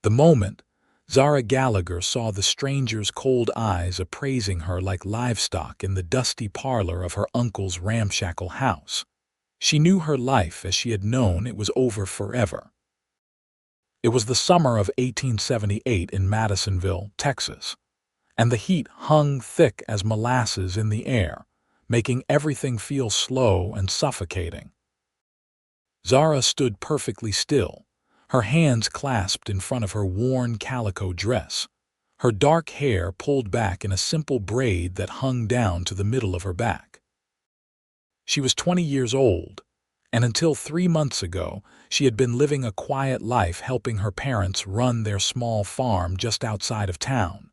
The moment Zara Gallagher saw the stranger's cold eyes appraising her like livestock in the dusty parlor of her uncle's ramshackle house, she knew her life as she had known it was over forever. It was the summer of 1878 in Madisonville, Texas, and the heat hung thick as molasses in the air, making everything feel slow and suffocating. Zara stood perfectly still, her hands clasped in front of her worn calico dress, her dark hair pulled back in a simple braid that hung down to the middle of her back. She was 20 years old, and until 3 months ago, she had been living a quiet life helping her parents run their small farm just outside of town.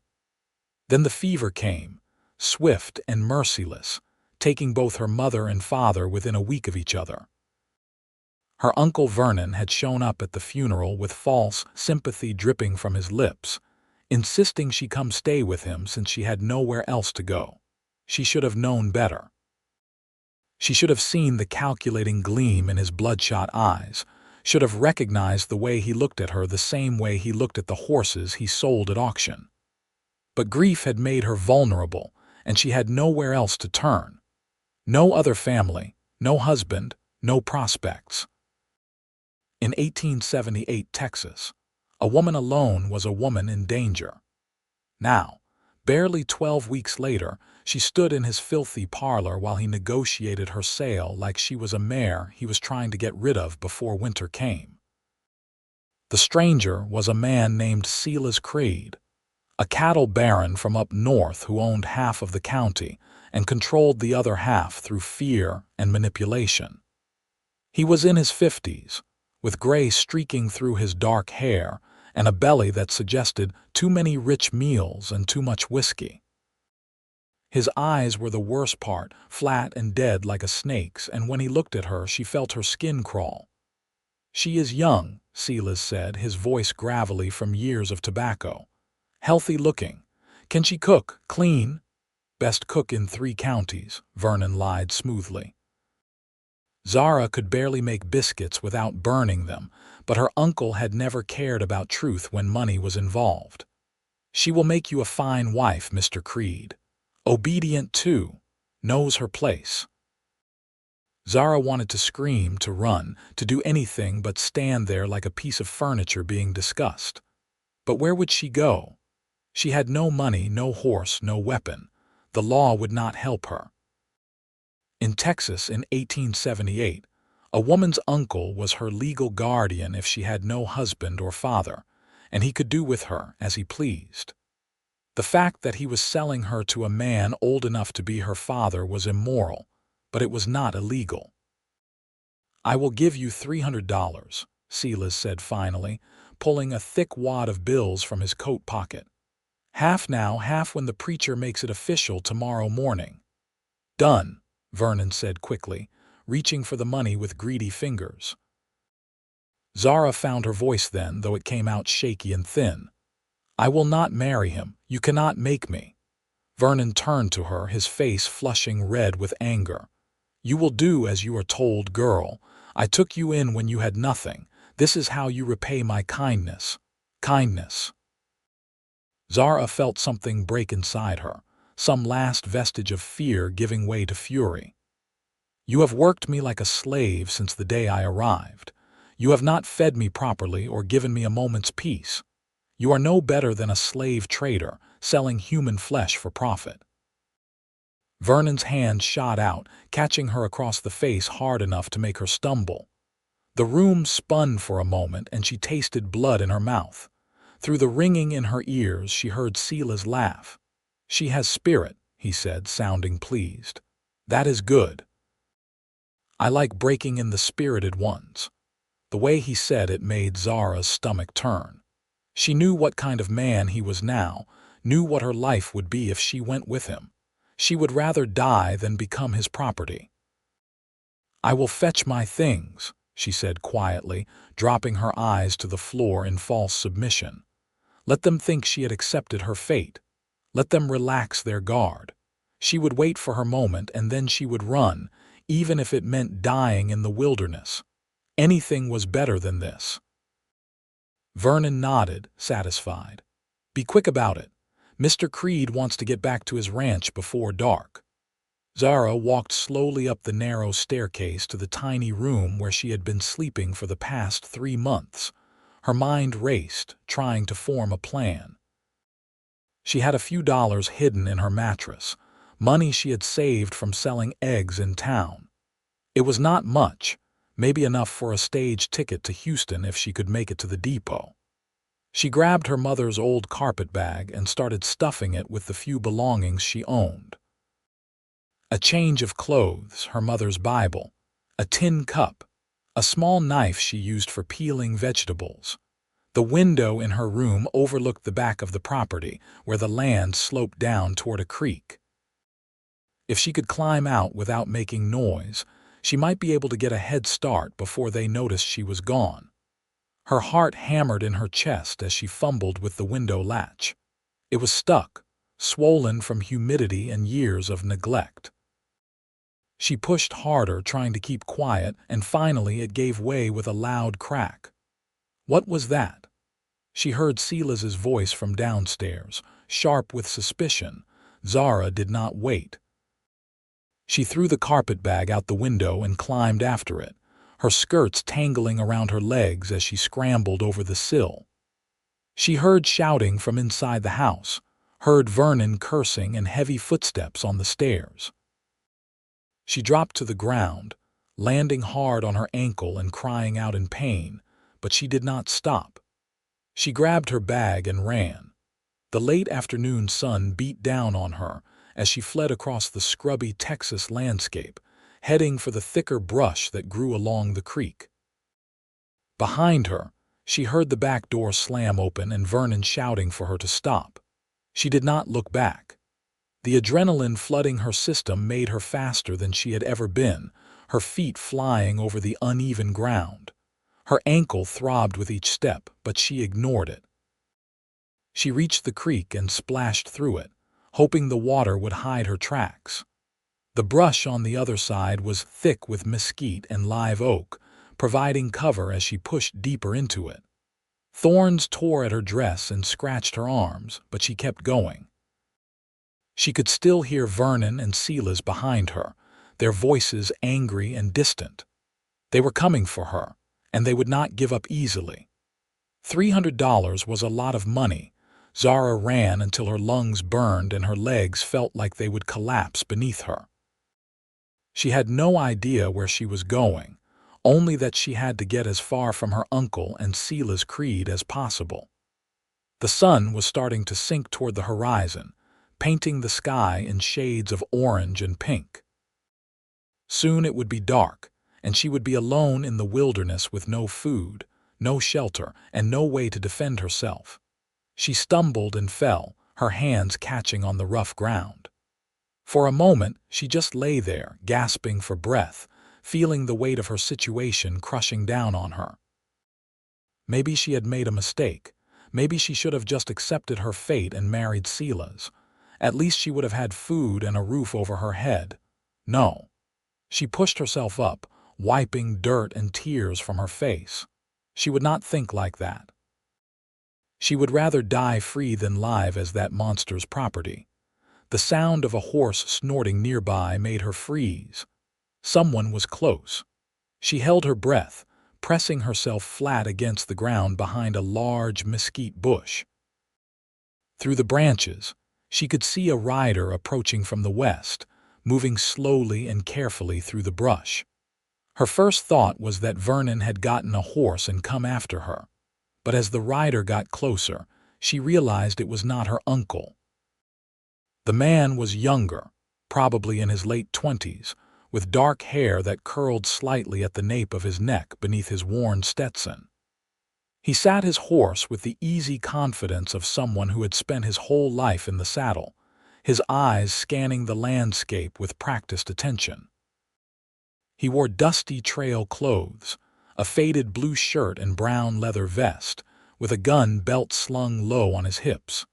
Then the fever came, swift and merciless, taking both her mother and father within a week of each other. Her uncle Vernon had shown up at the funeral with false sympathy dripping from his lips, insisting she come stay with him since she had nowhere else to go. She should have known better. She should have seen the calculating gleam in his bloodshot eyes, should have recognized the way he looked at her the same way he looked at the horses he sold at auction. But grief had made her vulnerable, and she had nowhere else to turn. No other family, no husband, no prospects. In 1878 Texas, a woman alone was a woman in danger. Now, barely 12 weeks later, she stood in his filthy parlor while he negotiated her sale like she was a mare he was trying to get rid of before winter came. The stranger was a man named Silas Creed, a cattle baron from up north who owned half of the county and controlled the other half through fear and manipulation. He was in his 50s, with gray streaking through his dark hair and a belly that suggested too many rich meals and too much whiskey. His eyes were the worst part, flat and dead like a snake's, and when he looked at her, she felt her skin crawl. "She is young," Silas said, his voice gravelly from years of tobacco. "Healthy looking. Can she cook, clean?" "Best cook in 3 counties, Vernon lied smoothly. Zara could barely make biscuits without burning them, but her uncle had never cared about truth when money was involved. "She will make you a fine wife, Mr. Creed. Obedient too, knows her place." Zara wanted to scream, to run, to do anything but stand there like a piece of furniture being discussed. But where would she go? She had no money, no horse, no weapon. The law would not help her. In Texas in 1878, a woman's uncle was her legal guardian if she had no husband or father, and he could do with her as he pleased. The fact that he was selling her to a man old enough to be her father was immoral, but it was not illegal. "I will give you $300, Silas said finally, pulling a thick wad of bills from his coat pocket. "Half now, half when the preacher makes it official tomorrow morning." "Done," Vernon said quickly, reaching for the money with greedy fingers. Zara found her voice then, though it came out shaky and thin. "I will not marry him. You cannot make me." Vernon turned to her, his face flushing red with anger. "You will do as you are told, girl. I took you in when you had nothing. This is how you repay my kindness. Kindness." Zara felt something break inside her, some last vestige of fear giving way to fury. "You have worked me like a slave since the day I arrived. You have not fed me properly or given me a moment's peace. You are no better than a slave trader, selling human flesh for profit." Vernon's hand shot out, catching her across the face hard enough to make her stumble. The room spun for a moment, and she tasted blood in her mouth. Through the ringing in her ears, she heard Silas laugh. "She has spirit," he said, sounding pleased. "That is good. I like breaking in the spirited ones." The way he said it made Zara's stomach turn. She knew what kind of man he was now, knew what her life would be if she went with him. She would rather die than become his property. "I will fetch my things," she said quietly, dropping her eyes to the floor in false submission. Let them think she had accepted her fate. Let them relax their guard. She would wait for her moment, and then she would run, even if it meant dying in the wilderness. Anything was better than this. Vernon nodded, satisfied. "Be quick about it. Mr. Creed wants to get back to his ranch before dark." Zara walked slowly up the narrow staircase to the tiny room where she had been sleeping for the past 3 months. Her mind raced, trying to form a plan. She had a few dollars hidden in her mattress, money she had saved from selling eggs in town. It was not much, maybe enough for a stage ticket to Houston if she could make it to the depot. She grabbed her mother's old carpet bag and started stuffing it with the few belongings she owned. A change of clothes, her mother's Bible, a tin cup, a small knife she used for peeling vegetables. The window in her room overlooked the back of the property, where the land sloped down toward a creek. If she could climb out without making noise, she might be able to get a head start before they noticed she was gone. Her heart hammered in her chest as she fumbled with the window latch. It was stuck, swollen from humidity and years of neglect. She pushed harder, trying to keep quiet, and finally it gave way with a loud crack. What was that? She heard Silas's voice from downstairs, sharp with suspicion. Zara did not wait. She threw the carpet bag out the window and climbed after it, her skirts tangling around her legs as she scrambled over the sill. She heard shouting from inside the house, heard Vernon cursing and heavy footsteps on the stairs. She dropped to the ground, landing hard on her ankle and crying out in pain, but she did not stop. She grabbed her bag and ran. The late afternoon sun beat down on her as she fled across the scrubby Texas landscape, heading for the thicker brush that grew along the creek. Behind her, she heard the back door slam open and Vernon shouting for her to stop. She did not look back. The adrenaline flooding her system made her faster than she had ever been, her feet flying over the uneven ground. Her ankle throbbed with each step, but she ignored it. She reached the creek and splashed through it, hoping the water would hide her tracks. The brush on the other side was thick with mesquite and live oak, providing cover as she pushed deeper into it. Thorns tore at her dress and scratched her arms, but she kept going. She could still hear Vernon and Silas behind her, their voices angry and distant. They were coming for her, and they would not give up easily. $300 was a lot of money. Zara ran until her lungs burned and her legs felt like they would collapse beneath her. She had no idea where she was going, only that she had to get as far from her uncle and Silas Creed as possible. The sun was starting to sink toward the horizon, painting the sky in shades of orange and pink. Soon it would be dark, and she would be alone in the wilderness with no food, no shelter, and no way to defend herself. She stumbled and fell, her hands catching on the rough ground. For a moment, she just lay there, gasping for breath, feeling the weight of her situation crushing down on her. Maybe she had made a mistake. Maybe she should have just accepted her fate and married Silas. At least she would have had food and a roof over her head. No. She pushed herself up, wiping dirt and tears from her face. She would not think like that. She would rather die free than live as that monster's property. The sound of a horse snorting nearby made her freeze. Someone was close. She held her breath, pressing herself flat against the ground behind a large mesquite bush. Through the branches, she could see a rider approaching from the west, moving slowly and carefully through the brush. Her first thought was that Vernon had gotten a horse and come after her. But as the rider got closer, she realized it was not her uncle. The man was younger, probably in his late 20s, with dark hair that curled slightly at the nape of his neck beneath his worn Stetson. He sat his horse with the easy confidence of someone who had spent his whole life in the saddle, his eyes scanning the landscape with practiced attention. He wore dusty trail clothes, a faded blue shirt and brown leather vest, with a gun belt slung low on his hips.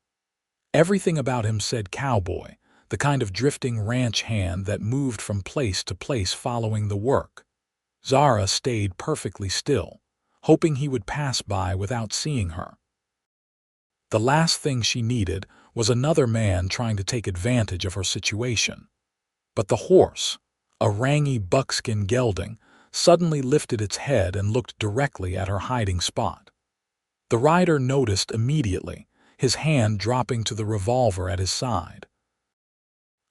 Everything about him said cowboy, the kind of drifting ranch hand that moved from place to place following the work. Zara stayed perfectly still, hoping he would pass by without seeing her. The last thing she needed was another man trying to take advantage of her situation. But the horse, a rangy buckskin gelding, suddenly lifted its head and looked directly at her hiding spot. The rider noticed immediately, his hand dropping to the revolver at his side.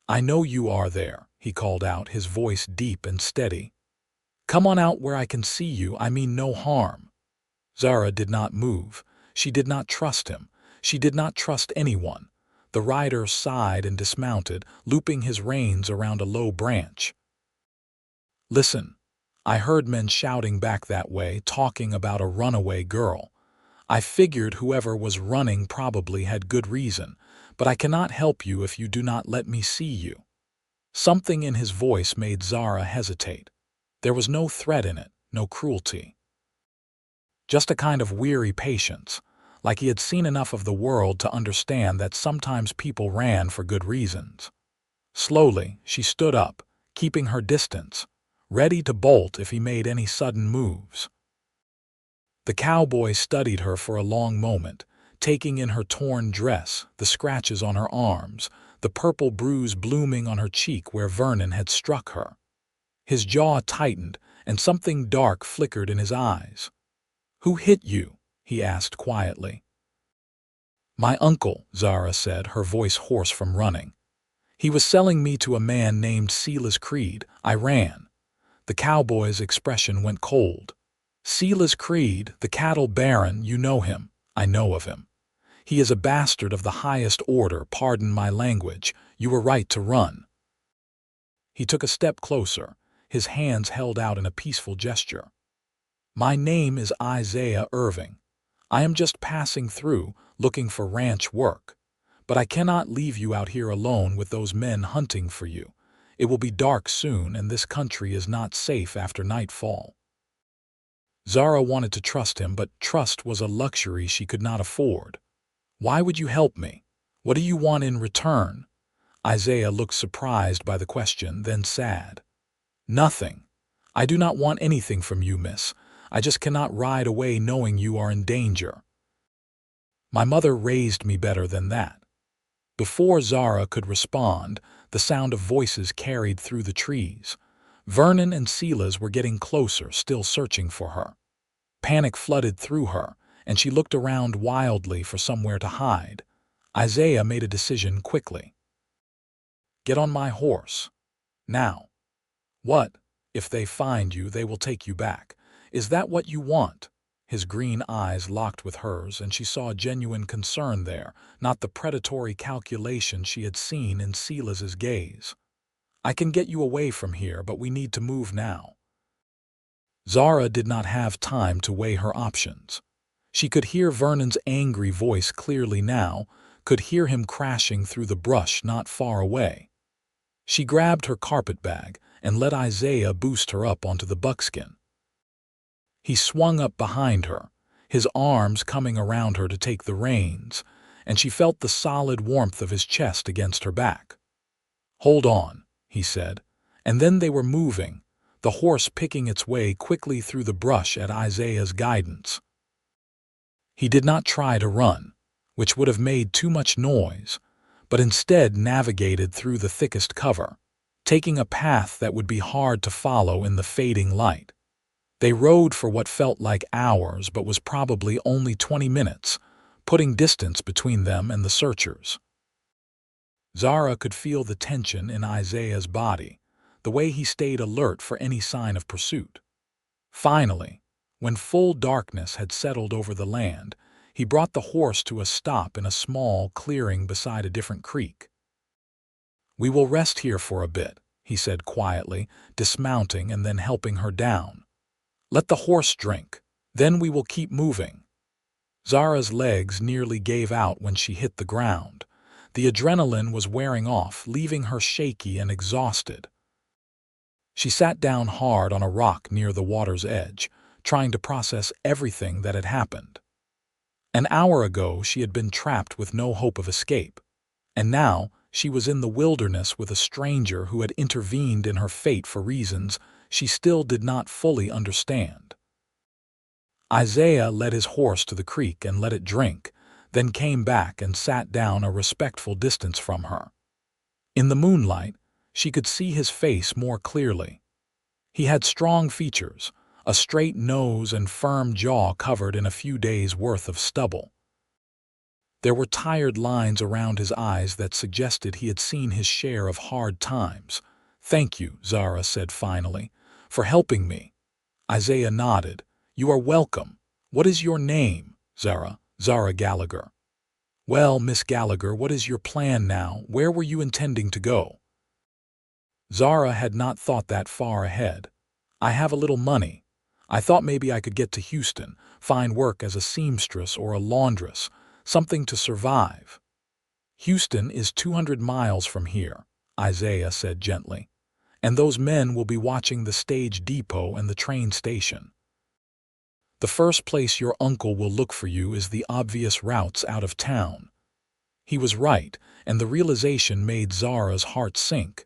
"I know you are there," he called out, his voice deep and steady. "Come on out where I can see you, I mean no harm." Zara did not move. She did not trust him. She did not trust anyone. The rider sighed and dismounted, looping his reins around a low branch. "Listen, I heard men shouting back that way, talking about a runaway girl. I figured whoever was running probably had good reason, but I cannot help you if you do not let me see you." Something in his voice made Zara hesitate. There was no threat in it, no cruelty. Just a kind of weary patience, like he had seen enough of the world to understand that sometimes people ran for good reasons. Slowly, she stood up, keeping her distance, ready to bolt if he made any sudden moves. The cowboy studied her for a long moment, taking in her torn dress, the scratches on her arms, the purple bruise blooming on her cheek where Vernon had struck her. His jaw tightened, and something dark flickered in his eyes. "Who hit you?" he asked quietly. "My uncle," Zara said, her voice hoarse from running. "He was selling me to a man named Silas Creed. I ran." The cowboy's expression went cold. "Silas Creed, the cattle baron, you know him." "I know of him. He is a bastard of the highest order, pardon my language. You were right to run." He took a step closer, his hands held out in a peaceful gesture. "My name is Isaiah Irving. I am just passing through, looking for ranch work. But I cannot leave you out here alone with those men hunting for you. It will be dark soon, and this country is not safe after nightfall." Zara wanted to trust him, but trust was a luxury she could not afford. "Why would you help me? What do you want in return?" Isaiah looked surprised by the question, then sad. "Nothing. I do not want anything from you, miss. I just cannot ride away knowing you are in danger. My mother raised me better than that." Before Zara could respond, the sound of voices carried through the trees. Vernon and Silas were getting closer, still searching for her. Panic flooded through her, and she looked around wildly for somewhere to hide. Isaiah made a decision quickly. "Get on my horse. Now." "What? If they find you, they will take you back. Is that what you want?" His green eyes locked with hers, and she saw genuine concern there, not the predatory calculation she had seen in Silas's gaze. "I can get you away from here, but we need to move now." Zara did not have time to weigh her options. She could hear Vernon's angry voice clearly now, could hear him crashing through the brush not far away. She grabbed her carpetbag and let Isaiah boost her up onto the buckskin. He swung up behind her, his arms coming around her to take the reins, and she felt the solid warmth of his chest against her back. "Hold on," he said, and then they were moving, the horse picking its way quickly through the brush at Isaiah's guidance. He did not try to run, which would have made too much noise, but instead navigated through the thickest cover, taking a path that would be hard to follow in the fading light. They rode for what felt like hours but was probably only 20 minutes, putting distance between them and the searchers. Zara could feel the tension in Isaiah's body, the way he stayed alert for any sign of pursuit. Finally, when full darkness had settled over the land, he brought the horse to a stop in a small clearing beside a different creek. "We will rest here for a bit," he said quietly, dismounting and then helping her down. "Let the horse drink, then we will keep moving." Zara's legs nearly gave out when she hit the ground. The adrenaline was wearing off, leaving her shaky and exhausted. She sat down hard on a rock near the water's edge, trying to process everything that had happened. An hour ago she had been trapped with no hope of escape, and now she was in the wilderness with a stranger who had intervened in her fate for reasons she still did not fully understand. Isaiah led his horse to the creek and let it drink, then came back and sat down a respectful distance from her. In the moonlight, she could see his face more clearly. He had strong features, a straight nose and firm jaw covered in a few days' worth of stubble. There were tired lines around his eyes that suggested he had seen his share of hard times. "Thank you," Zara said finally, "for helping me." Isaiah nodded. "You are welcome. What is your name?" "Zara Gallagher." "Well, Miss Gallagher, what is your plan now? Where were you intending to go?" Zara had not thought that far ahead. "I have a little money. I thought maybe I could get to Houston, find work as a seamstress or a laundress, something to survive." "Houston is 200 miles from here," Isaiah said gently, "and those men will be watching the stage depot and the train station. The first place your uncle will look for you is the obvious routes out of town." He was right, and the realization made Zara's heart sink.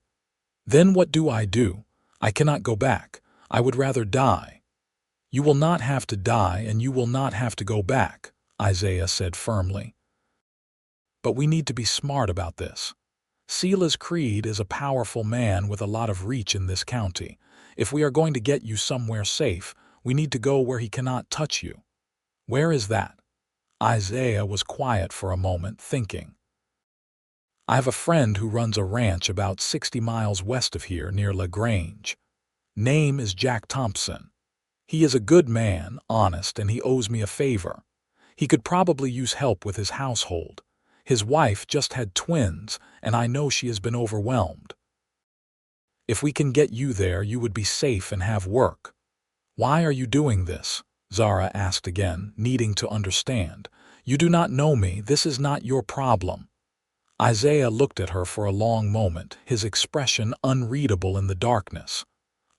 "Then what do? I cannot go back. I would rather die." "You will not have to die, and you will not have to go back," Isaiah said firmly. "But we need to be smart about this. Silas Creed is a powerful man with a lot of reach in this county. If we are going to get you somewhere safe, we need to go where he cannot touch you." "Where is that?" Isaiah was quiet for a moment, thinking. "I have a friend who runs a ranch about 60 miles west of here near LaGrange. Name is Jack Thompson. He is a good man, honest, and he owes me a favor. He could probably use help with his household. His wife just had twins, and I know she has been overwhelmed. If we can get you there, you would be safe and have work." "Why are you doing this?" Zara asked again, needing to understand. "You do not know me. This is not your problem." Isaiah looked at her for a long moment, his expression unreadable in the darkness.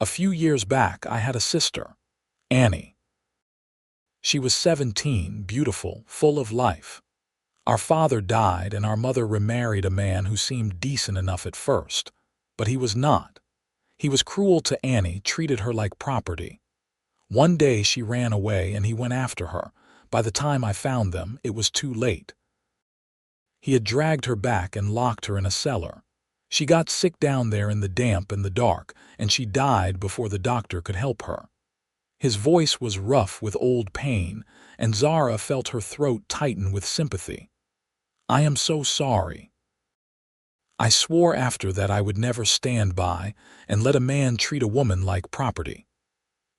"A few years back, I had a sister, Annie. She was 17, beautiful, full of life. Our father died, and our mother remarried a man who seemed decent enough at first, but he was not. He was cruel to Annie, treated her like property. One day she ran away, and he went after her. By the time I found them, it was too late. He had dragged her back and locked her in a cellar. She got sick down there in the damp and the dark, and she died before the doctor could help her." His voice was rough with old pain, and Zara felt her throat tighten with sympathy. "I am so sorry. I swore after that I would never stand by and let a man treat a woman like property.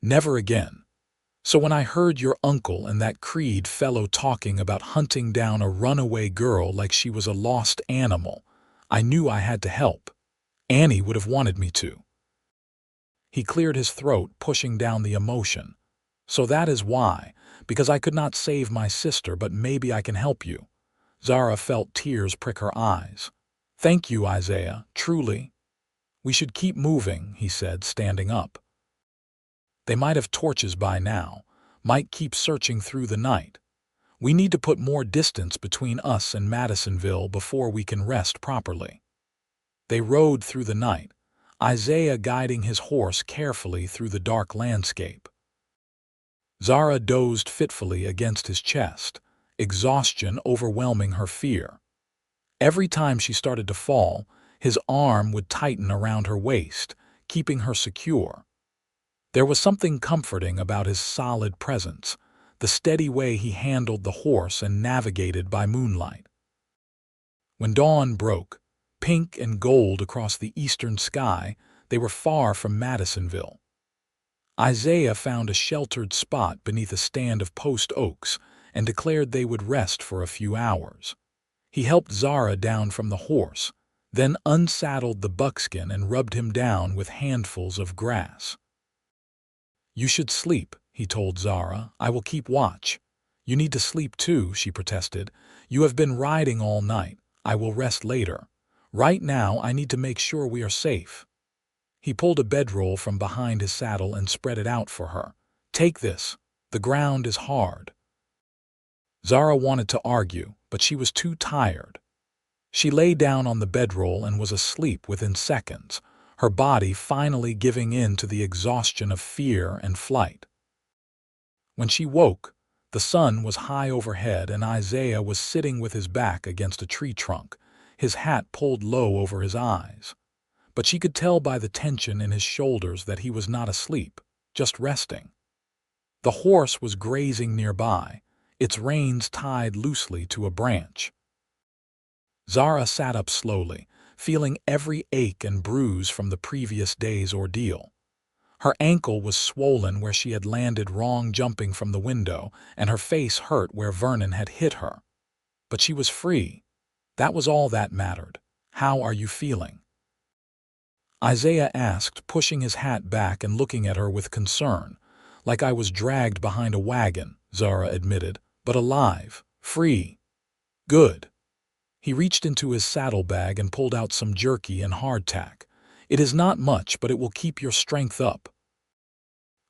Never again. So when I heard your uncle and that Creed fellow talking about hunting down a runaway girl like she was a lost animal, I knew I had to help. Annie would have wanted me to." He cleared his throat, pushing down the emotion. "So that is why, because I could not save my sister, but maybe I can help you." Zara felt tears prick her eyes. "Thank you, Isaiah, truly." "We should keep moving," he said, standing up. "They might have torches by now, might keep searching through the night. We need to put more distance between us and Madisonville before we can rest properly." They rode through the night, Isaiah guiding his horse carefully through the dark landscape. Zara dozed fitfully against his chest, exhaustion overwhelming her fear. Every time she started to fall, his arm would tighten around her waist, keeping her secure. There was something comforting about his solid presence, the steady way he handled the horse and navigated by moonlight. When dawn broke, pink and gold across the eastern sky, they were far from Madisonville. Isaiah found a sheltered spot beneath a stand of post oaks and declared they would rest for a few hours. He helped Zara down from the horse, then unsaddled the buckskin and rubbed him down with handfuls of grass. "You should sleep," he told Zara. "I will keep watch." "You need to sleep too," she protested. "You have been riding all night. I will rest later. Right now I need to make sure we are safe." He pulled a bedroll from behind his saddle and spread it out for her. "Take this. The ground is hard." Zara wanted to argue, but she was too tired. She lay down on the bedroll and was asleep within seconds, her body finally giving in to the exhaustion of fear and flight. When she woke, the sun was high overhead and Isaiah was sitting with his back against a tree trunk, his hat pulled low over his eyes. But she could tell by the tension in his shoulders that he was not asleep, just resting. The horse was grazing nearby, its reins tied loosely to a branch. Zara sat up slowly, feeling every ache and bruise from the previous day's ordeal. Her ankle was swollen where she had landed wrong jumping from the window, and her face hurt where Vernon had hit her. But she was free. That was all that mattered. "How are you feeling?" Isaiah asked, pushing his hat back and looking at her with concern. "Like I was dragged behind a wagon," Zara admitted, "but alive, free." "Good." He reached into his saddlebag and pulled out some jerky and hardtack. "It is not much, but it will keep your strength up.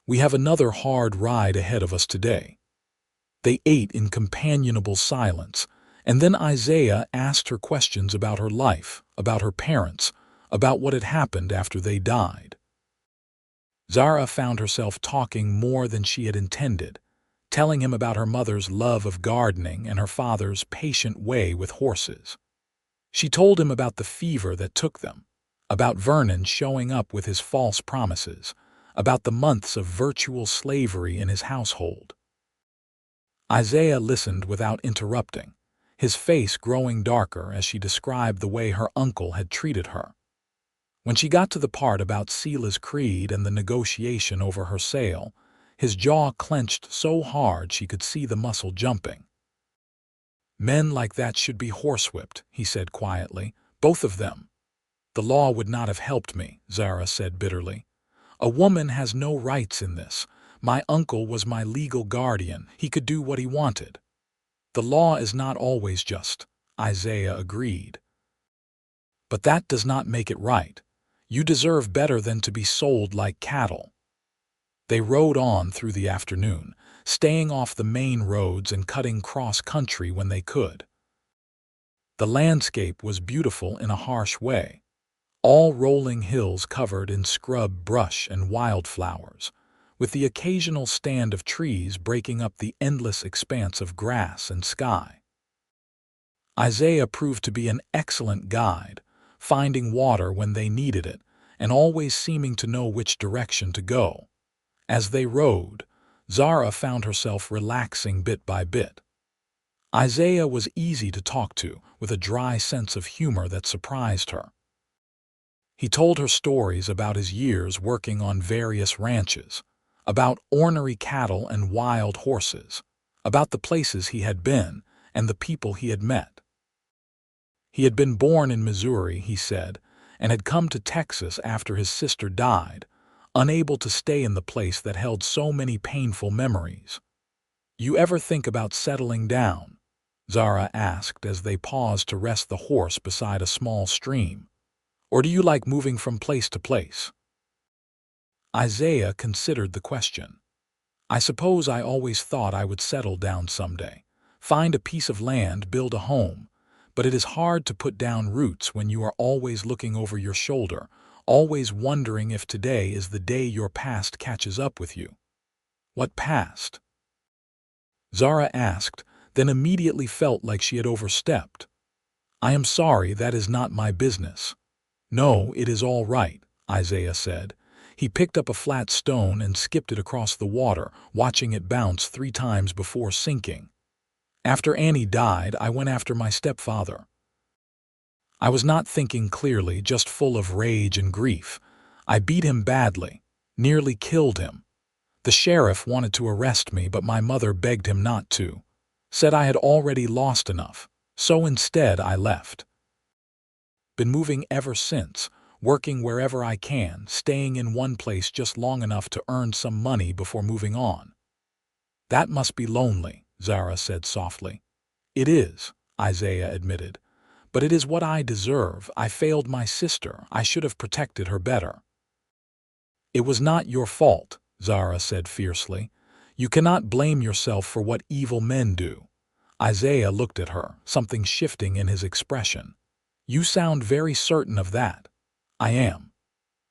We have another hard ride ahead of us today." They ate in companionable silence, and then Isaiah asked her questions about her life, about her parents, about what had happened after they died. Zara found herself talking more than she had intended, telling him about her mother's love of gardening and her father's patient way with horses. She told him about the fever that took them, about Vernon showing up with his false promises, about the months of virtual slavery in his household. Isaiah listened without interrupting, his face growing darker as she described the way her uncle had treated her. When she got to the part about Sela's creed and the negotiation over her sale, his jaw clenched so hard she could see the muscle jumping. "Men like that should be horsewhipped," he said quietly, "both of them." "The law would not have helped me," Zara said bitterly. "A woman has no rights in this. My uncle was my legal guardian. He could do what he wanted." "The law is not always just," Isaiah agreed. "But that does not make it right. You deserve better than to be sold like cattle." They rode on through the afternoon, staying off the main roads and cutting cross-country when they could. The landscape was beautiful in a harsh way, all rolling hills covered in scrub brush and wildflowers, with the occasional stand of trees breaking up the endless expanse of grass and sky. Isaiah proved to be an excellent guide, finding water when they needed it, and always seeming to know which direction to go. As they rode, Zara found herself relaxing bit by bit. Isaiah was easy to talk to, with a dry sense of humor that surprised her. He told her stories about his years working on various ranches, about ornery cattle and wild horses, about the places he had been and the people he had met. He had been born in Missouri, he said, and had come to Texas after his sister died, unable to stay in the place that held so many painful memories. "You ever think about settling down?" Zara asked as they paused to rest the horse beside a small stream. "Or do you like moving from place to place?" Isaiah considered the question. "I suppose I always thought I would settle down someday, find a piece of land, build a home, but it is hard to put down roots when you are always looking over your shoulder, always wondering if today is the day your past catches up with you." "What past?" Zara asked, then immediately felt like she had overstepped. "I am sorry, that is not my business." "No, it is all right," Isaiah said. He picked up a flat stone and skipped it across the water, watching it bounce 3 times before sinking. "After Annie died, I went after my stepfather. I was not thinking clearly, just full of rage and grief. I beat him badly, nearly killed him. The sheriff wanted to arrest me, but my mother begged him not to, said I had already lost enough, so instead I left. Been moving ever since, working wherever I can, staying in one place just long enough to earn some money before moving on." "That must be lonely," Zara said softly. "It is," Isaiah admitted. "But it is what I deserve. I failed my sister. I should have protected her better." "It was not your fault," Zara said fiercely. "You cannot blame yourself for what evil men do." Isaiah looked at her, something shifting in his expression. "You sound very certain of that." "I am."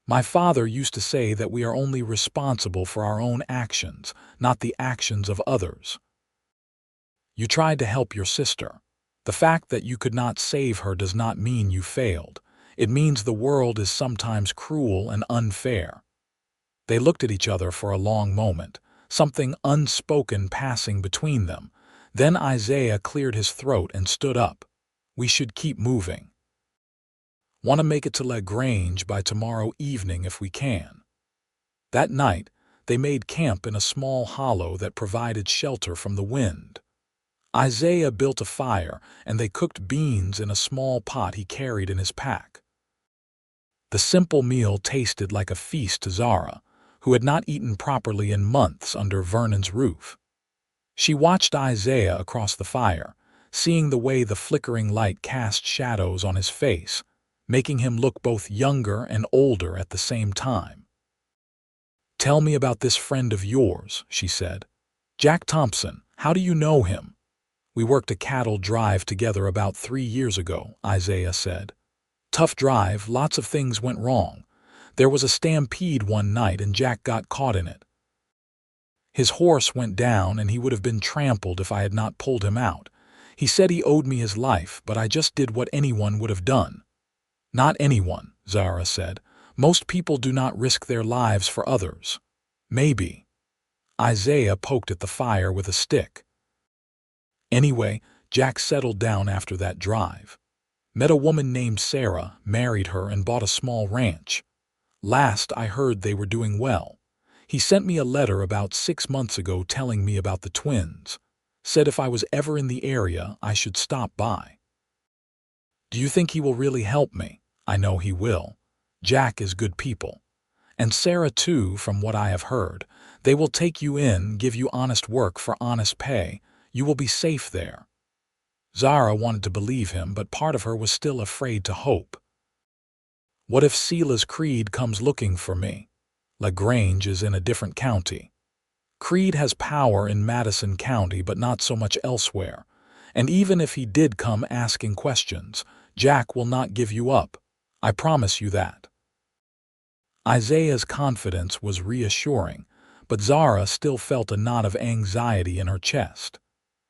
My father used to say that we are only responsible for our own actions, not the actions of others. You tried to help your sister. The fact that you could not save her does not mean you failed. It means the world is sometimes cruel and unfair. They looked at each other for a long moment, something unspoken passing between them. Then Isaiah cleared his throat and stood up. We should keep moving. Want to make it to LaGrange by tomorrow evening if we can. That night, they made camp in a small hollow that provided shelter from the wind. Isaiah built a fire, and they cooked beans in a small pot he carried in his pack. The simple meal tasted like a feast to Zara, who had not eaten properly in months under Vernon's roof. She watched Isaiah across the fire, seeing the way the flickering light cast shadows on his face, making him look both younger and older at the same time. "Tell me about this friend of yours," she said. "Jack Thompson, how do you know him?" "We worked a cattle drive together about 3 years ago," Isaiah said. "Tough drive, lots of things went wrong. There was a stampede one night and Jack got caught in it. His horse went down and he would have been trampled if I had not pulled him out. He said he owed me his life, but I just did what anyone would have done." "Not anyone," Zara said. "Most people do not risk their lives for others." "Maybe." Isaiah poked at the fire with a stick. "Anyway, Jack settled down after that drive. Met a woman named Sarah, married her, and bought a small ranch. Last I heard they were doing well. He sent me a letter about 6 months ago telling me about the twins. Said if I was ever in the area, I should stop by." "Do you think he will really help me?" "I know he will. Jack is good people. And Sarah too, from what I have heard. They will take you in, give you honest work for honest pay. You will be safe there." Zara wanted to believe him, but part of her was still afraid to hope. "What if Silas Creed comes looking for me? LaGrange is in a different county. Creed has power in Madison County, but not so much elsewhere. And even if he did come asking questions, Jack will not give you up. I promise you that." Isaiah's confidence was reassuring, but Zara still felt a knot of anxiety in her chest.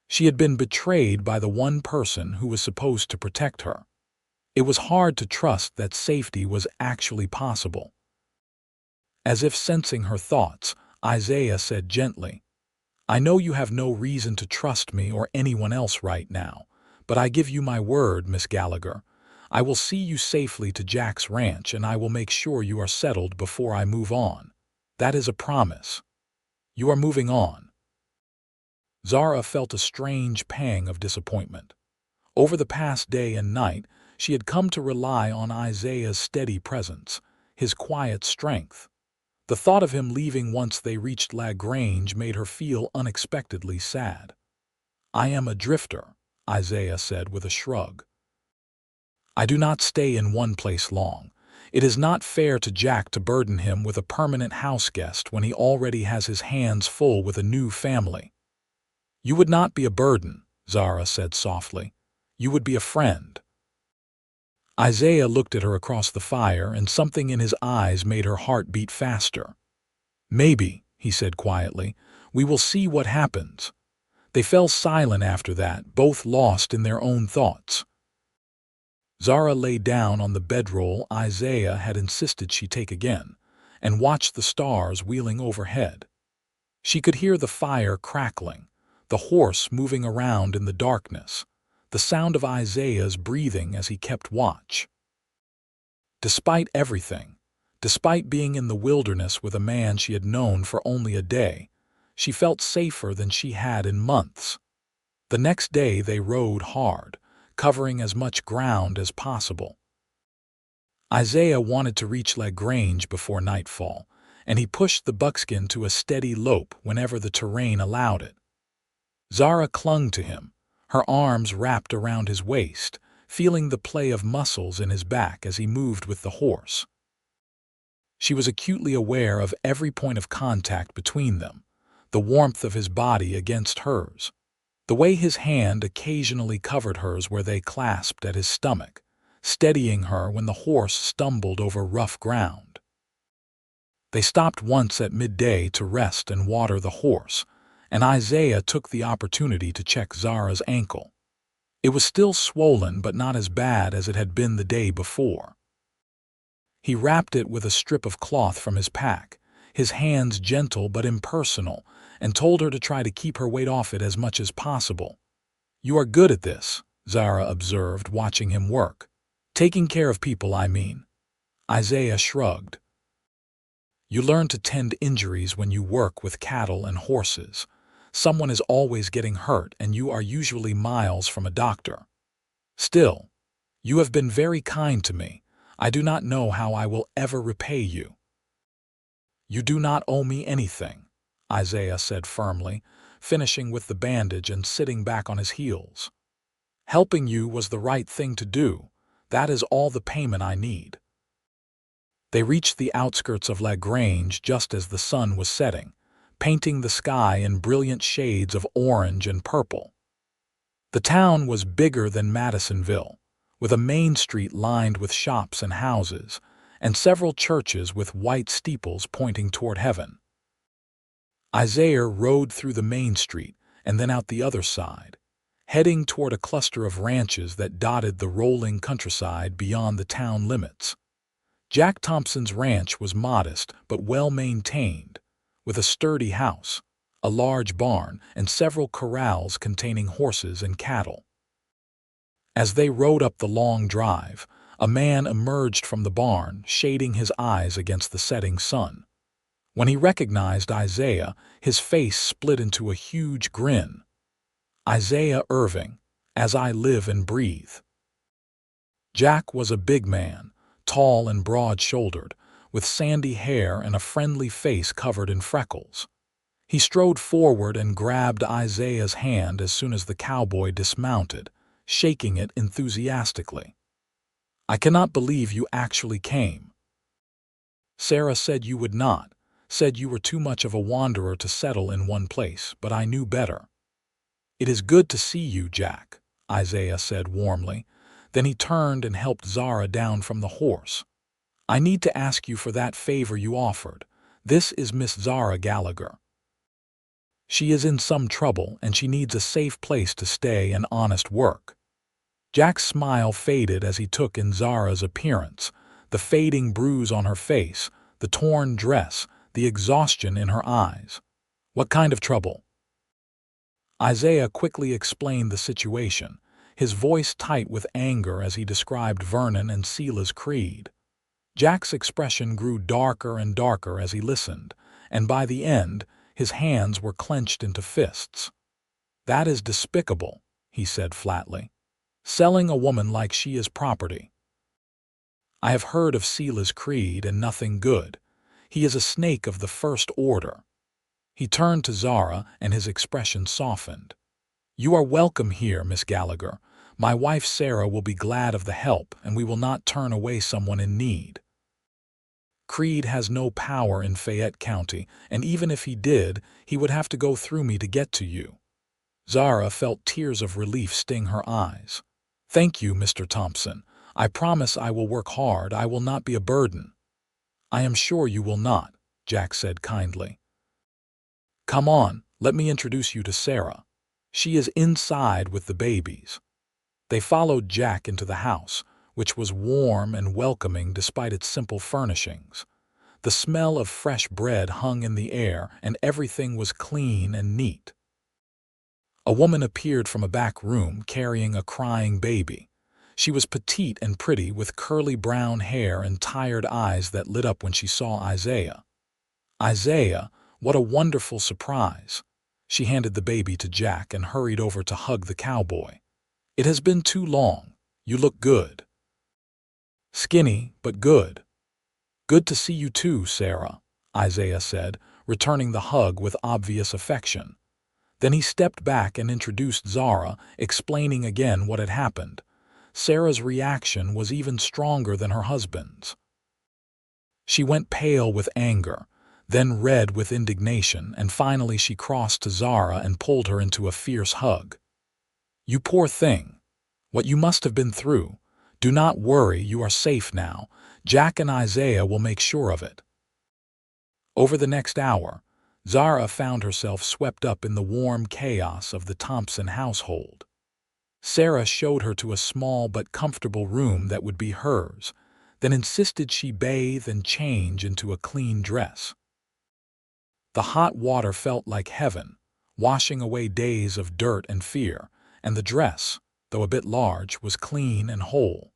She had been betrayed by the one person who was supposed to protect her. It was hard to trust that safety was actually possible. As if sensing her thoughts, Isaiah said gently, "I know you have no reason to trust me or anyone else right now, but I give you my word, Miss Gallagher. I will see you safely to Jack's ranch, and I will make sure you are settled before I move on. That is a promise. You are moving on." Zara felt a strange pang of disappointment. Over the past day and night, she had come to rely on Isaiah's steady presence, his quiet strength. The thought of him leaving once they reached LaGrange made her feel unexpectedly sad. "I am a drifter," Isaiah said with a shrug. "I do not stay in one place long. It is not fair to Jack to burden him with a permanent house guest when he already has his hands full with a new family." "You would not be a burden," Zara said softly. "You would be a friend." Isaiah looked at her across the fire, and something in his eyes made her heart beat faster. "Maybe," he said quietly. "We will see what happens." They fell silent after that, both lost in their own thoughts. Zara lay down on the bedroll Isaiah had insisted she take again, and watched the stars wheeling overhead. She could hear the fire crackling, the horse moving around in the darkness, the sound of Isaiah's breathing as he kept watch. Despite everything, despite being in the wilderness with a man she had known for only a day, she felt safer than she had in months. The next day they rode hard, covering as much ground as possible. Isaiah wanted to reach LaGrange before nightfall, and he pushed the buckskin to a steady lope whenever the terrain allowed it. Zara clung to him, her arms wrapped around his waist, feeling the play of muscles in his back as he moved with the horse. She was acutely aware of every point of contact between them, the warmth of his body against hers, the way his hand occasionally covered hers where they clasped at his stomach, steadying her when the horse stumbled over rough ground. They stopped once at midday to rest and water the horse, and Isaiah took the opportunity to check Zara's ankle. It was still swollen but not as bad as it had been the day before. He wrapped it with a strip of cloth from his pack, his hands gentle but impersonal, and told her to try to keep her weight off it as much as possible. "You are good at this," Zara observed, watching him work. "Taking care of people, I mean." Isaiah shrugged. "You learn to tend injuries when you work with cattle and horses. Someone is always getting hurt, and you are usually miles from a doctor. Still, you have been very kind to me. I do not know how I will ever repay you." "You do not owe me anything," Isaiah said firmly, finishing with the bandage and sitting back on his heels. "Helping you was the right thing to do. That is all the payment I need." They reached the outskirts of La Grange just as the sun was setting, painting the sky in brilliant shades of orange and purple. The town was bigger than Madisonville, with a main street lined with shops and houses, and several churches with white steeples pointing toward heaven. Isaiah rode through the main street and then out the other side, heading toward a cluster of ranches that dotted the rolling countryside beyond the town limits. Jack Thompson's ranch was modest but well-maintained, with a sturdy house, a large barn, and several corrals containing horses and cattle. As they rode up the long drive, a man emerged from the barn, shading his eyes against the setting sun. When he recognized Isaiah, his face split into a huge grin. "Isaiah Irving, as I live and breathe." Jack was a big man, tall and broad-shouldered, with sandy hair and a friendly face covered in freckles. He strode forward and grabbed Isaiah's hand as soon as the cowboy dismounted, shaking it enthusiastically. "I cannot believe you actually came. Sarah said you would not, said you were too much of a wanderer to settle in one place, but I knew better." "It is good to see you, Jack," Isaiah said warmly. Then he turned and helped Zara down from the horse. "I need to ask you for that favor you offered. This is Miss Zara Gallagher. She is in some trouble, and she needs a safe place to stay and honest work." Jack's smile faded as he took in Zara's appearance, the fading bruise on her face, the torn dress, the exhaustion in her eyes. "What kind of trouble?" Isaiah quickly explained the situation, his voice tight with anger as he described Vernon and Sela's creed. Jack's expression grew darker and darker as he listened, and by the end, his hands were clenched into fists. "That is despicable," he said flatly. "Selling a woman like she is property. I have heard of Sela's creed and nothing good. He is a snake of the first order." He turned to Zara and his expression softened. "You are welcome here, Miss Gallagher. My wife Sarah will be glad of the help, and we will not turn away someone in need. Creed has no power in Fayette County, and even if he did, he would have to go through me to get to you." Zara felt tears of relief sting her eyes. "Thank you, Mr. Thompson. I promise I will work hard. I will not be a burden." "I am sure you will not," Jack said kindly. "Come on, let me introduce you to Sarah. She is inside with the babies." They followed Jack into the house, which was warm and welcoming despite its simple furnishings. The smell of fresh bread hung in the air, and everything was clean and neat. A woman appeared from a back room carrying a crying baby. She was petite and pretty, with curly brown hair and tired eyes that lit up when she saw Isaiah. "Isaiah, what a wonderful surprise." She handed the baby to Jack and hurried over to hug the cowboy. "It has been too long. You look good." "Skinny, but good." "Good to see you too, Sarah," Isaiah said, returning the hug with obvious affection. Then he stepped back and introduced Zara, explaining again what had happened. Sarah's reaction was even stronger than her husband's. She went pale with anger, then red with indignation, and finally she crossed to Zara and pulled her into a fierce hug. "You poor thing. What you must have been through. Do not worry, you are safe now. Jack and Isaiah will make sure of it." Over the next hour, Zara found herself swept up in the warm chaos of the Thompson household. Sarah showed her to a small but comfortable room that would be hers, then insisted she bathe and change into a clean dress. The hot water felt like heaven, washing away days of dirt and fear, and the dress, though a bit large, was clean and whole.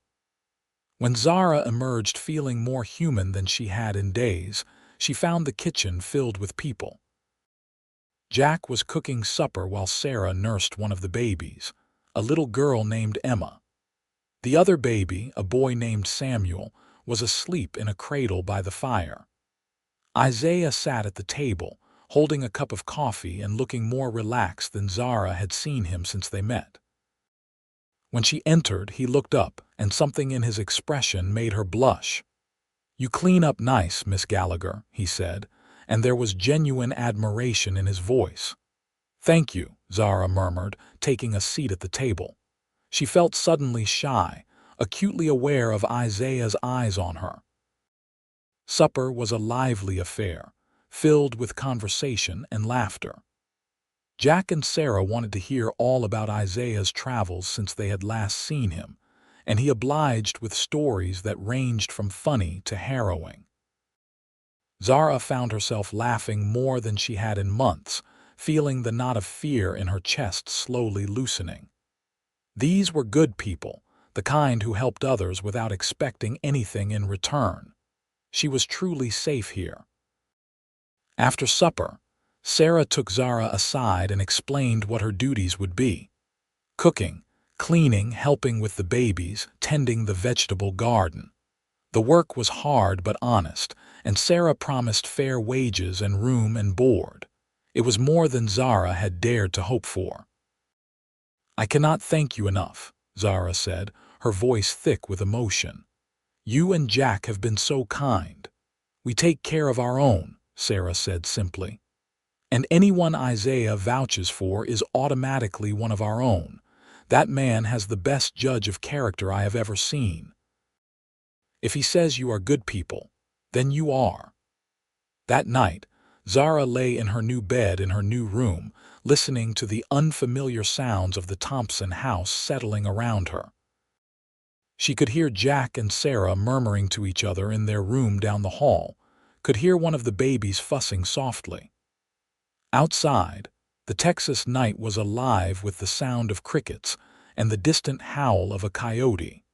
When Zara emerged feeling more human than she had in days, she found the kitchen filled with people. Jack was cooking supper while Sarah nursed one of the babies, a little girl named Emma. The other baby, a boy named Samuel, was asleep in a cradle by the fire. Isaiah sat at the table, holding a cup of coffee and looking more relaxed than Zara had seen him since they met. When she entered, he looked up, and something in his expression made her blush. "You clean up nice, Miss Gallagher," he said, and there was genuine admiration in his voice. "Thank you," Zara murmured, taking a seat at the table. She felt suddenly shy, acutely aware of Isaiah's eyes on her. Supper was a lively affair, filled with conversation and laughter. Jack and Sarah wanted to hear all about Isaiah's travels since they had last seen him, and he obliged with stories that ranged from funny to harrowing. Zara found herself laughing more than she had in months, feeling the knot of fear in her chest slowly loosening. These were good people, the kind who helped others without expecting anything in return. She was truly safe here. After supper, Sarah took Zara aside and explained what her duties would be: cooking, cleaning, helping with the babies, tending the vegetable garden. The work was hard but honest, and Sarah promised fair wages and room and board. It was more than Zara had dared to hope for. "I cannot thank you enough," Zara said, her voice thick with emotion. "You and Jack have been so kind." "We take care of our own," Sarah said simply. "And anyone Isaiah vouches for is automatically one of our own. That man has the best judge of character I have ever seen. If he says you are good people, then you are." That night, Zara lay in her new bed in her new room, listening to the unfamiliar sounds of the Thompson house settling around her. She could hear Jack and Sarah murmuring to each other in their room down the hall, could hear one of the babies fussing softly. Outside, the Texas night was alive with the sound of crickets and the distant howl of a coyote.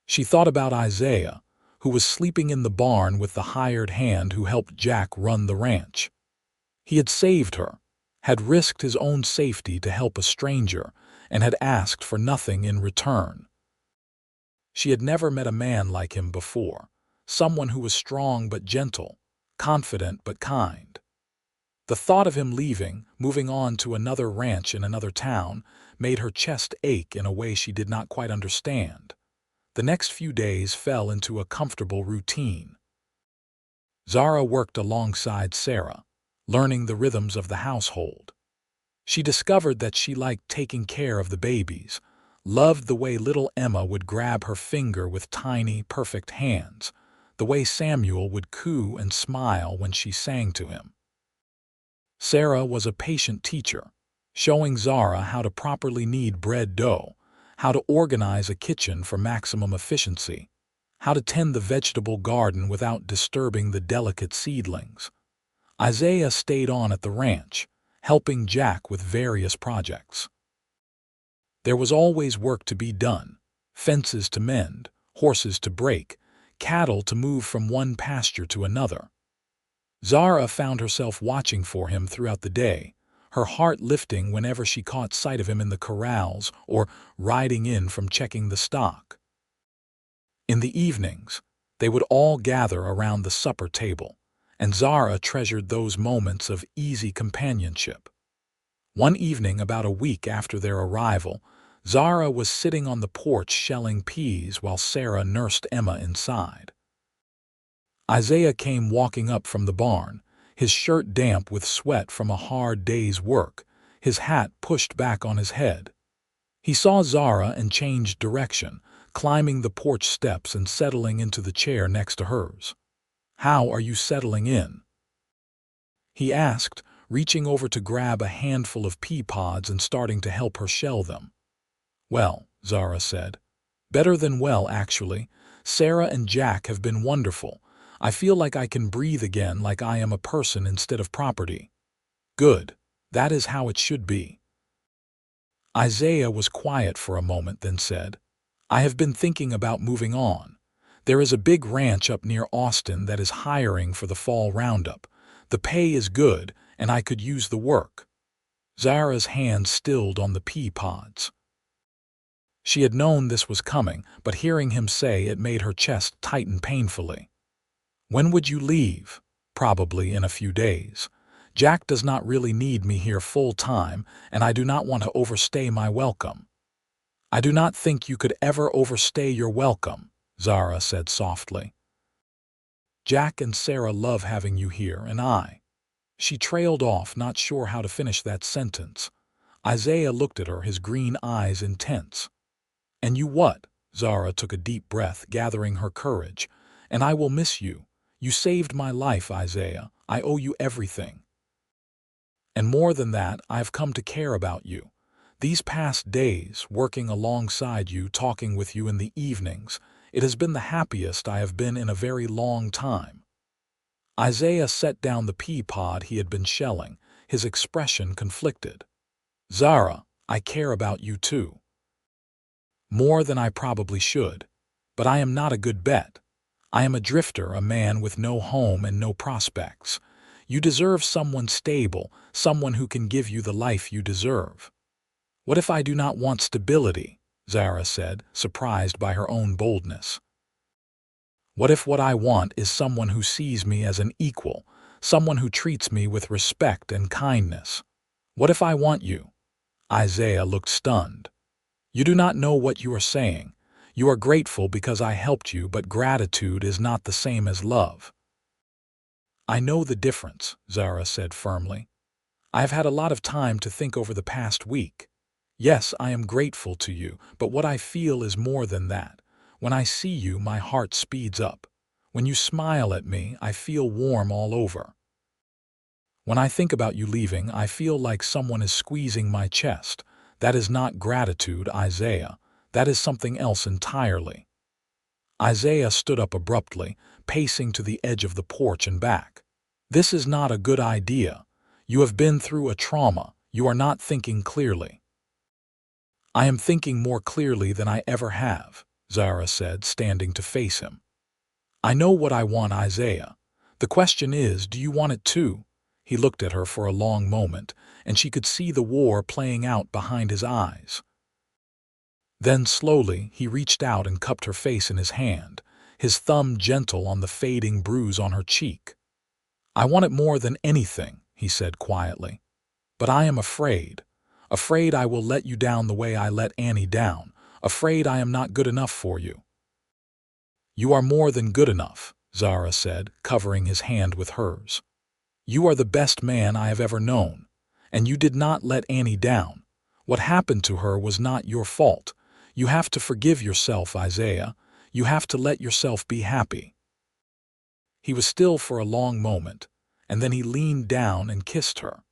She thought about Isaiah, who was sleeping in the barn with the hired hand who helped Jack run the ranch. He had saved her, had risked his own safety to help a stranger, and had asked for nothing in return. She had never met a man like him before, someone who was strong but gentle, confident but kind. The thought of him leaving, moving on to another ranch in another town, made her chest ache in a way she did not quite understand. The next few days fell into a comfortable routine. Zara worked alongside Sarah, learning the rhythms of the household. She discovered that she liked taking care of the babies, loved the way little Emma would grab her finger with tiny, perfect hands, the way Samuel would coo and smile when she sang to him. Sarah was a patient teacher, showing Zara how to properly knead bread dough, how to organize a kitchen for maximum efficiency, how to tend the vegetable garden without disturbing the delicate seedlings. Isaiah stayed on at the ranch, helping Jack with various projects. There was always work to be done: fences to mend, horses to break, cattle to move from one pasture to another. Zara found herself watching for him throughout the day, her heart lifting whenever she caught sight of him in the corrals or riding in from checking the stock. In the evenings, they would all gather around the supper table, and Zara treasured those moments of easy companionship. One evening, about a week after their arrival, Zara was sitting on the porch shelling peas while Sarah nursed Emma inside. Isaiah came walking up from the barn, his shirt damp with sweat from a hard day's work, his hat pushed back on his head. He saw Zara and changed direction, climbing the porch steps and settling into the chair next to hers. How are you settling in?" he asked, reaching over to grab a handful of pea pods and starting to help her shell them. "Well," Zara said. "Better than well, actually. Sarah and Jack have been wonderful. I feel like I can breathe again, like I am a person instead of property." "Good. That is how it should be." Isaiah was quiet for a moment, then said, "I have been thinking about moving on. There is a big ranch up near Austin that is hiring for the fall roundup. The pay is good, and I could use the work." Zara's hand stilled on the pea pods. She had known this was coming, but hearing him say it made her chest tighten painfully. "When would you leave?" "Probably in a few days. Jack does not really need me here full time, and I do not want to overstay my welcome." "I do not think you could ever overstay your welcome," Zara said softly. "Jack and Sarah love having you here, and I—" She trailed off, not sure how to finish that sentence. Isaiah looked at her, his green eyes intense. "And you what?" Zara took a deep breath, gathering her courage. "And I will miss you. You saved my life, Isaiah. I owe you everything. And more than that, I have come to care about you. These past days, working alongside you, talking with you in the evenings, it has been the happiest I have been in a very long time." Isaiah set down the pea pod he had been shelling, his expression conflicted. "Zara, I care about you too. More than I probably should. But I am not a good bet. I am a drifter, a man with no home and no prospects. You deserve someone stable, someone who can give you the life you deserve." "What if I do not want stability?" Zara said, surprised by her own boldness. "What if what I want is someone who sees me as an equal, someone who treats me with respect and kindness? What if I want you?" Isaiah looked stunned. "You do not know what you are saying. You are grateful because I helped you, but gratitude is not the same as love." "I know the difference," Zara said firmly. "I have had a lot of time to think over the past week. Yes, I am grateful to you, but what I feel is more than that. When I see you, my heart speeds up. When you smile at me, I feel warm all over. When I think about you leaving, I feel like someone is squeezing my chest. That is not gratitude, Isaiah. That is something else entirely." Isaiah stood up abruptly, pacing to the edge of the porch and back. "This is not a good idea. You have been through a trauma. You are not thinking clearly." "I am thinking more clearly than I ever have," Zara said, standing to face him. "I know what I want, Isaiah. The question is, do you want it too?" He looked at her for a long moment, and she could see the war playing out behind his eyes. Then slowly, he reached out and cupped her face in his hand, his thumb gentle on the fading bruise on her cheek. "I want it more than anything," he said quietly. "But I am afraid. Afraid I will let you down the way I let Annie down. Afraid I am not good enough for you." "You are more than good enough," Zara said, covering his hand with hers. "You are the best man I have ever known. And you did not let Annie down. What happened to her was not your fault. You have to forgive yourself, Isaiah. You have to let yourself be happy." He was still for a long moment, and then he leaned down and kissed her.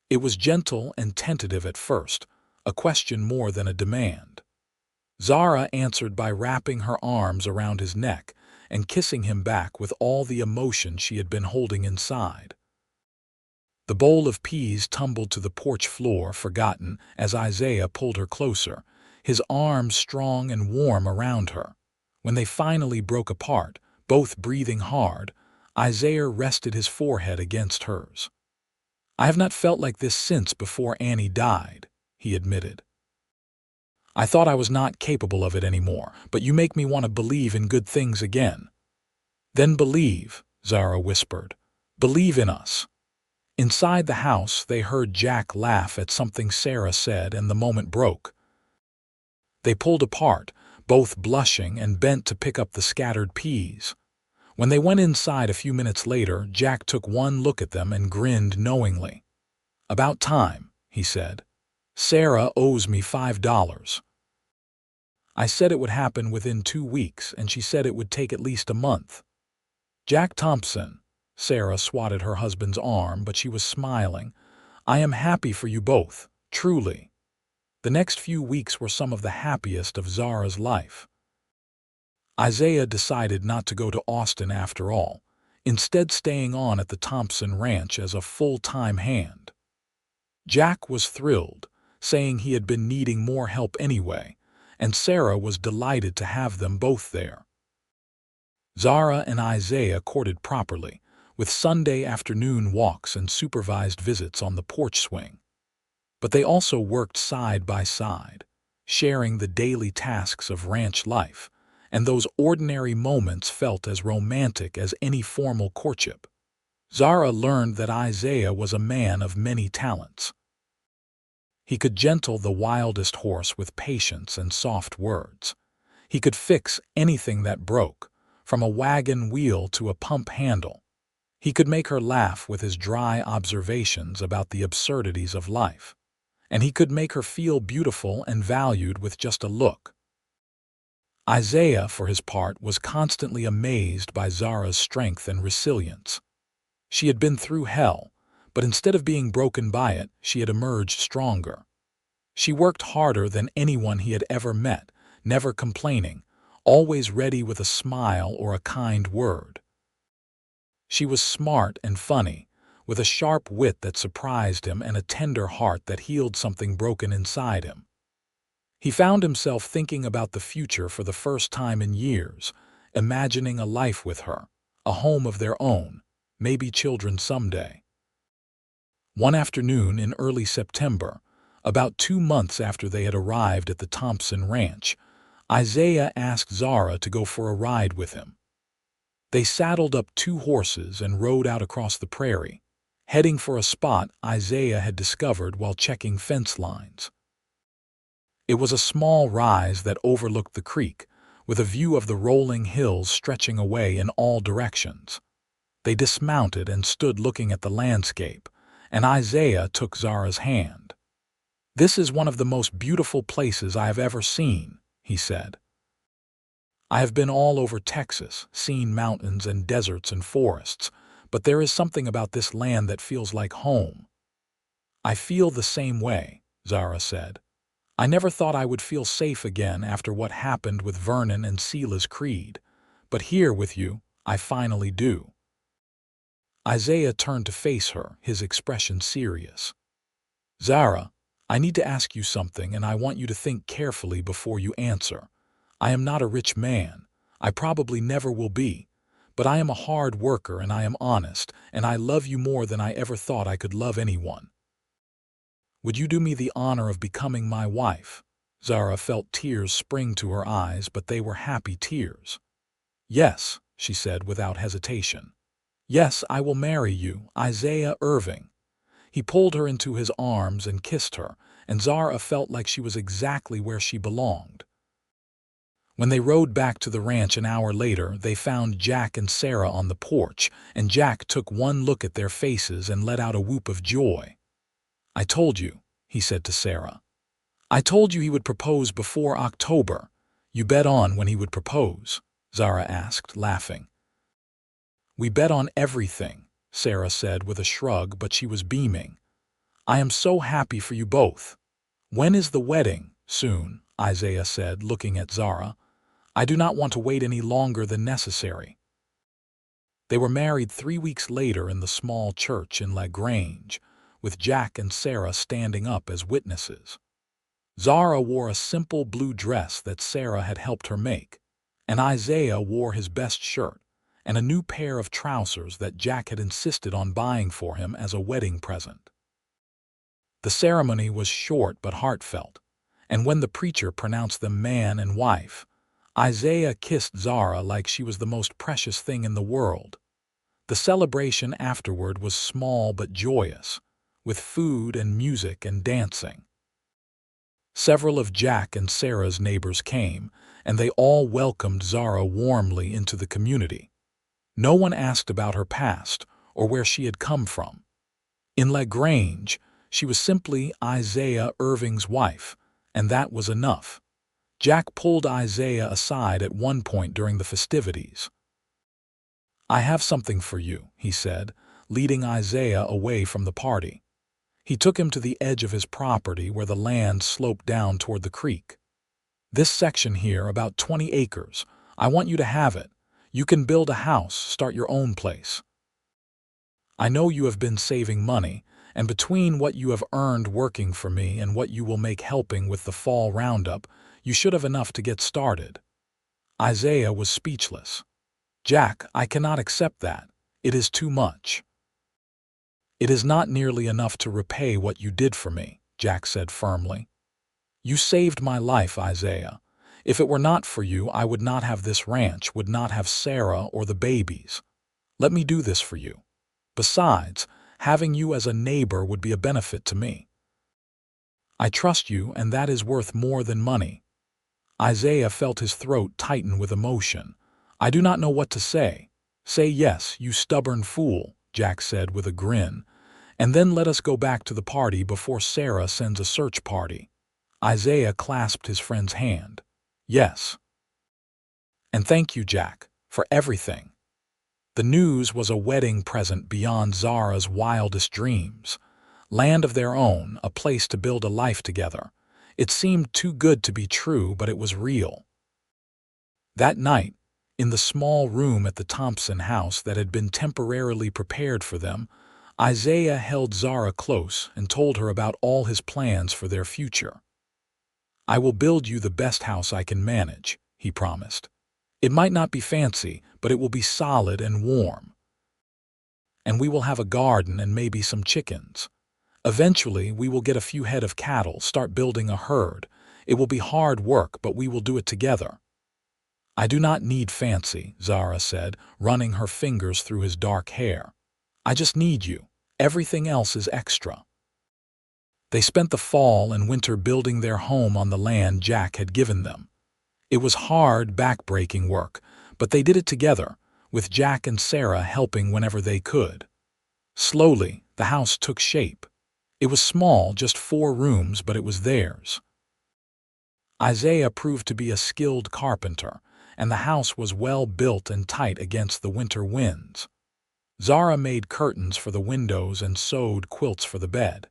It was gentle and tentative at first, a question more than a demand. Zara answered by wrapping her arms around his neck and kissing him back with all the emotion she had been holding inside. The bowl of peas tumbled to the porch floor, forgotten, as Isaiah pulled her closer, his arms strong and warm around her. When they finally broke apart, both breathing hard, Isaiah rested his forehead against hers. "I have not felt like this since before Annie died," he admitted. "I thought I was not capable of it anymore, but you make me want to believe in good things again." "Then believe," Zara whispered. "Believe in us." Inside the house, they heard Jack laugh at something Sarah said, and the moment broke. They pulled apart, both blushing, and bent to pick up the scattered peas. When they went inside a few minutes later, Jack took one look at them and grinned knowingly. "About time," he said. "Sarah owes me $5. I said it would happen within 2 weeks, and she said it would take at least a month." Jack Thompson. Sarah swatted her husband's arm, but she was smiling. I am happy for you both, truly. The next few weeks were some of the happiest of Zara's life. Isaiah decided not to go to Austin after all, instead staying on at the Thompson Ranch as a full-time hand. Jack was thrilled, saying he had been needing more help anyway, and Sarah was delighted to have them both there. Zara and Isaiah courted properly, with Sunday afternoon walks and supervised visits on the porch swing. But they also worked side by side, sharing the daily tasks of ranch life, and those ordinary moments felt as romantic as any formal courtship. Zara learned that Isaiah was a man of many talents. He could gentle the wildest horse with patience and soft words. He could fix anything that broke, from a wagon wheel to a pump handle. He could make her laugh with his dry observations about the absurdities of life. And he could make her feel beautiful and valued with just a look. Isaiah, for his part, was constantly amazed by Zara's strength and resilience. She had been through hell, but instead of being broken by it, she had emerged stronger. She worked harder than anyone he had ever met, never complaining, always ready with a smile or a kind word. She was smart and funny, with a sharp wit that surprised him and a tender heart that healed something broken inside him. He found himself thinking about the future for the first time in years, imagining a life with her, a home of their own, maybe children someday. One afternoon in early September, about 2 months after they had arrived at the Thompson Ranch, Isaiah asked Zara to go for a ride with him. They saddled up 2 horses and rode out across the prairie, heading for a spot Isaiah had discovered while checking fence lines. It was a small rise that overlooked the creek, with a view of the rolling hills stretching away in all directions. They dismounted and stood looking at the landscape, and Isaiah took Zara's hand. "This is one of the most beautiful places I have ever seen," he said. "I have been all over Texas, seen mountains and deserts and forests, but there is something about this land that feels like home." "I feel the same way," Zara said. "I never thought I would feel safe again after what happened with Vernon and Sela's Creed, but here with you, I finally do." Isaiah turned to face her, his expression serious. "Zara, I need to ask you something, and I want you to think carefully before you answer. I am not a rich man. I probably never will be. But I am a hard worker and I am honest, and I love you more than I ever thought I could love anyone. Would you do me the honor of becoming my wife?" Zara felt tears spring to her eyes, but they were happy tears. "Yes," she said without hesitation. "Yes, I will marry you, Isaiah Irving." He pulled her into his arms and kissed her, and Zara felt like she was exactly where she belonged. When they rode back to the ranch an hour later, they found Jack and Sarah on the porch, and Jack took one look at their faces and let out a whoop of joy. "I told you," he said to Sarah. "I told you he would propose before October. You bet on when he would propose?" Zara asked, laughing. "We bet on everything," Sarah said with a shrug, but she was beaming. "I am so happy for you both." "When is the wedding?" "Soon," Isaiah said, looking at Zara. "I do not want to wait any longer than necessary." They were married 3 weeks later in the small church in LaGrange, with Jack and Sarah standing up as witnesses. Zara wore a simple blue dress that Sarah had helped her make, and Isaiah wore his best shirt and a new pair of trousers that Jack had insisted on buying for him as a wedding present. The ceremony was short but heartfelt, and when the preacher pronounced them man and wife, Isaiah kissed Zara like she was the most precious thing in the world. The celebration afterward was small but joyous, with food and music and dancing. Several of Jack and Sarah's neighbors came, and they all welcomed Zara warmly into the community. No one asked about her past or where she had come from. In LaGrange, she was simply Isaiah Irving's wife, and that was enough. Jack pulled Isaiah aside at one point during the festivities. "I have something for you," he said, leading Isaiah away from the party. He took him to the edge of his property where the land sloped down toward the creek. "This section here, about 20 acres, I want you to have it. You can build a house, start your own place. I know you have been saving money, and between what you have earned working for me and what you will make helping with the fall roundup, you should have enough to get started." Isaiah was speechless. "Jack, I cannot accept that. It is too much." "It is not nearly enough to repay what you did for me," Jack said firmly. "You saved my life, Isaiah. If it were not for you, I would not have this ranch, would not have Sarah or the babies. Let me do this for you. Besides, having you as a neighbor would be a benefit to me. I trust you, and that is worth more than money." Isaiah felt his throat tighten with emotion. "I do not know what to say." "Say yes, you stubborn fool," Jack said with a grin, "and then let us go back to the party before Sarah sends a search party." Isaiah clasped his friend's hand. "Yes. And thank you, Jack, for everything." The news was a wedding present beyond Zara's wildest dreams. Land of their own, a place to build a life together. It seemed too good to be true, but it was real. That night, in the small room at the Thompson house that had been temporarily prepared for them, Isaiah held Zara close and told her about all his plans for their future. "I will build you the best house I can manage," he promised. "It might not be fancy, but it will be solid and warm. And we will have a garden and maybe some chickens. Eventually, we will get a few head of cattle, start building a herd. It will be hard work, but we will do it together." "I do not need fancy," Zara said, running her fingers through his dark hair. "I just need you. Everything else is extra." They spent the fall and winter building their home on the land Jack had given them. It was hard, back-breaking work, but they did it together, with Jack and Sarah helping whenever they could. Slowly, the house took shape. It was small, just 4 rooms, but it was theirs. Isaiah proved to be a skilled carpenter, and the house was well built and tight against the winter winds. Zara made curtains for the windows and sewed quilts for the bed.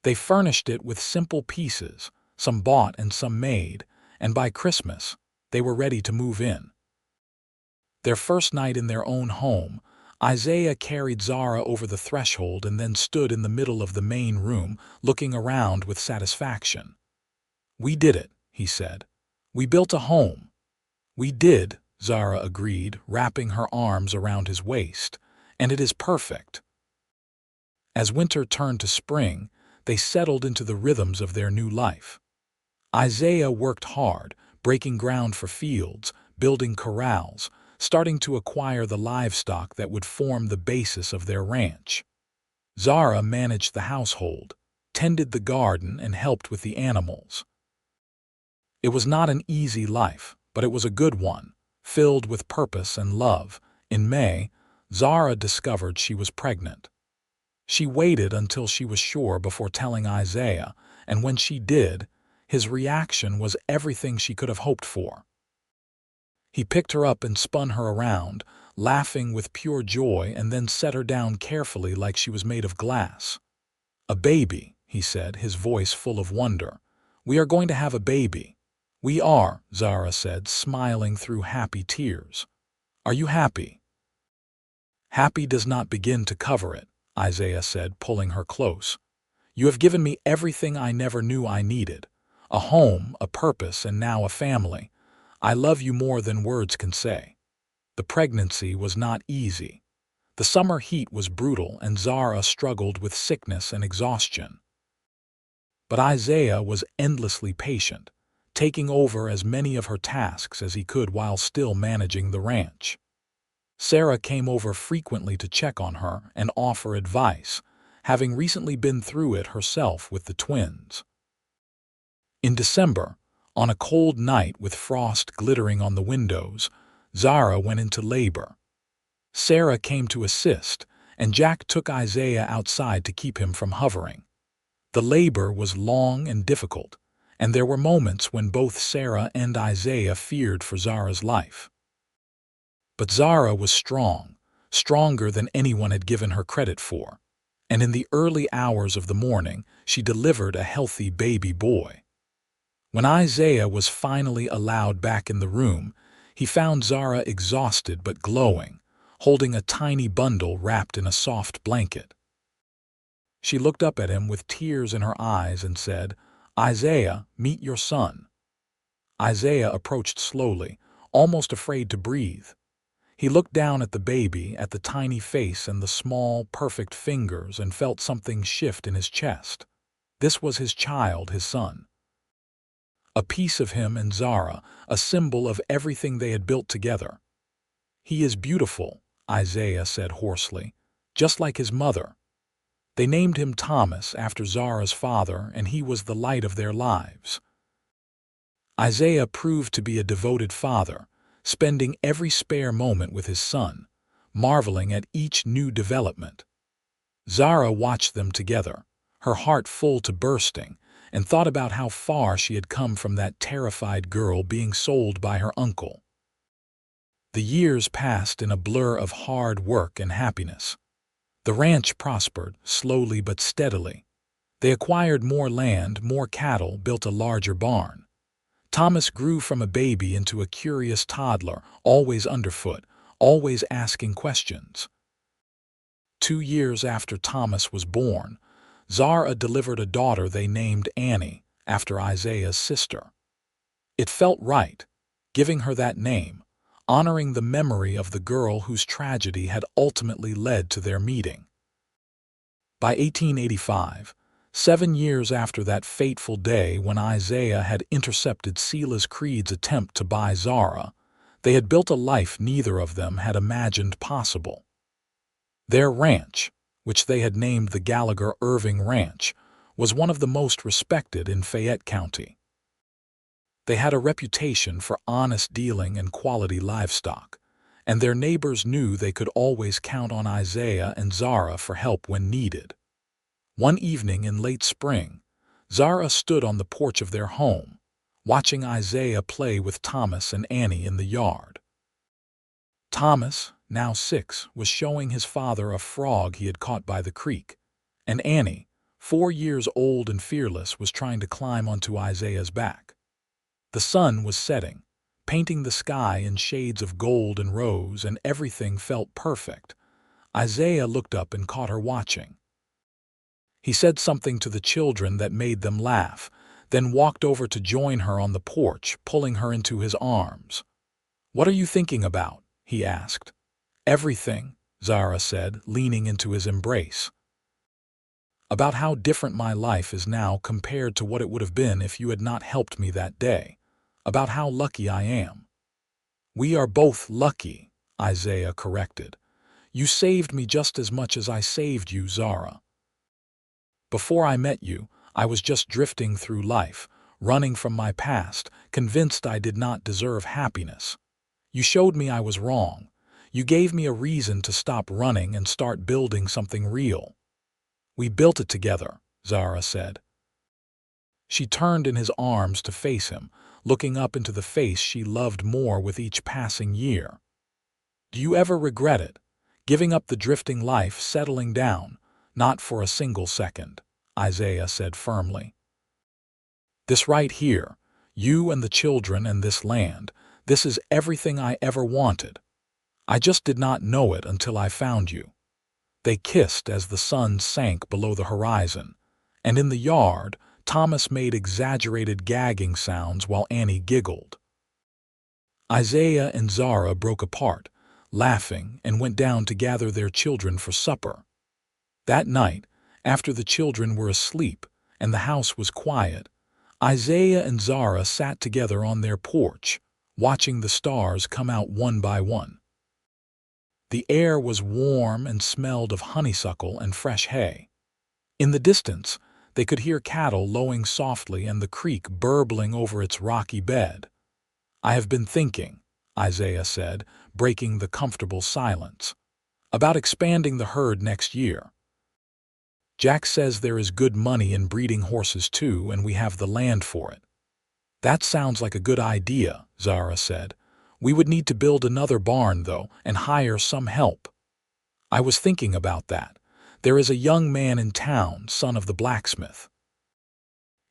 They furnished it with simple pieces, some bought and some made, and by Christmas, they were ready to move in. Their first night in their own home, Isaiah carried Zara over the threshold and then stood in the middle of the main room, looking around with satisfaction. "We did it," he said. "We built a home." "We did," Zara agreed, wrapping her arms around his waist, "and it is perfect." As winter turned to spring, they settled into the rhythms of their new life. Isaiah worked hard, breaking ground for fields, building corrals, starting to acquire the livestock that would form the basis of their ranch. Zara managed the household, tended the garden, and helped with the animals. It was not an easy life, but it was a good one, filled with purpose and love. In May, Zara discovered she was pregnant. She waited until she was sure before telling Isaiah, and when she did, his reaction was everything she could have hoped for. He picked her up and spun her around, laughing with pure joy, and then set her down carefully like she was made of glass. "A baby," he said, his voice full of wonder. "We are going to have a baby." "We are," Zara said, smiling through happy tears. "Are you happy?" "Happy does not begin to cover it," Isaiah said, pulling her close. "You have given me everything I never knew I needed. A home, a purpose, and now a family. I love you more than words can say." The pregnancy was not easy. The summer heat was brutal, and Zara struggled with sickness and exhaustion. But Isaiah was endlessly patient, taking over as many of her tasks as he could while still managing the ranch. Sarah came over frequently to check on her and offer advice, having recently been through it herself with the twins. In December, on a cold night with frost glittering on the windows, Zara went into labor. Sarah came to assist, and Jack took Isaiah outside to keep him from hovering. The labor was long and difficult, and there were moments when both Sarah and Isaiah feared for Zara's life. But Zara was strong, stronger than anyone had given her credit for. And in the early hours of the morning, she delivered a healthy baby boy. When Isaiah was finally allowed back in the room, he found Zara exhausted but glowing, holding a tiny bundle wrapped in a soft blanket. She looked up at him with tears in her eyes and said, "Isaiah, meet your son." Isaiah approached slowly, almost afraid to breathe. He looked down at the baby, at the tiny face and the small, perfect fingers, and felt something shift in his chest. This was his child, his son. A piece of him and Zara, a symbol of everything they had built together. "He is beautiful," Isaiah said hoarsely, "just like his mother." They named him Thomas after Zara's father, and he was the light of their lives. Isaiah proved to be a devoted father, spending every spare moment with his son, marveling at each new development. Zara watched them together, her heart full to bursting, and thought about how far she had come from that terrified girl being sold by her uncle. The years passed in a blur of hard work and happiness. The ranch prospered, slowly but steadily. They acquired more land, more cattle, built a larger barn. Thomas grew from a baby into a curious toddler, always underfoot, always asking questions. 2 years after Thomas was born, Zara delivered a daughter they named Annie, after Isaiah's sister. It felt right, giving her that name, honoring the memory of the girl whose tragedy had ultimately led to their meeting. By 1885, 7 years after that fateful day when Isaiah had intercepted Silas Creed's attempt to buy Zara, they had built a life neither of them had imagined possible. Their ranch, which they had named the Gallagher Irving Ranch, was one of the most respected in Fayette County. They had a reputation for honest dealing and quality livestock, and their neighbors knew they could always count on Isaiah and Zara for help when needed. One evening in late spring, Zara stood on the porch of their home, watching Isaiah play with Thomas and Annie in the yard. Thomas, now 6, was showing his father a frog he had caught by the creek, and Annie, 4 years old and fearless, was trying to climb onto Isaiah's back. The sun was setting, painting the sky in shades of gold and rose, and everything felt perfect. Isaiah looked up and caught her watching. He said something to the children that made them laugh, then walked over to join her on the porch, pulling her into his arms. "What are you thinking about?" he asked. "Everything," Zara said, leaning into his embrace. "About how different my life is now compared to what it would have been if you had not helped me that day. About how lucky I am." "We are both lucky," Isaiah corrected. "You saved me just as much as I saved you, Zara. Before I met you, I was just drifting through life, running from my past, convinced I did not deserve happiness. You showed me I was wrong. You gave me a reason to stop running and start building something real." "We built it together," Zara said. She turned in his arms to face him, looking up into the face she loved more with each passing year. "Do you ever regret it? Giving up the drifting life, settling down?" "Not for a single second," Isaiah said firmly. "This right here, you and the children and this land, this is everything I ever wanted. I just did not know it until I found you." They kissed as the sun sank below the horizon, and in the yard, Thomas made exaggerated gagging sounds while Annie giggled. Isaiah and Zara broke apart, laughing, and went down to gather their children for supper. That night, after the children were asleep and the house was quiet, Isaiah and Zara sat together on their porch, watching the stars come out one by one. The air was warm and smelled of honeysuckle and fresh hay. In the distance, they could hear cattle lowing softly and the creek burbling over its rocky bed. "I have been thinking," Isaiah said, breaking the comfortable silence, "about expanding the herd next year. Jack says there is good money in breeding horses too, and we have the land for it." "That sounds like a good idea," Zara said. "We would need to build another barn, though, and hire some help." I was thinking about that. There is a young man in town, son of the blacksmith.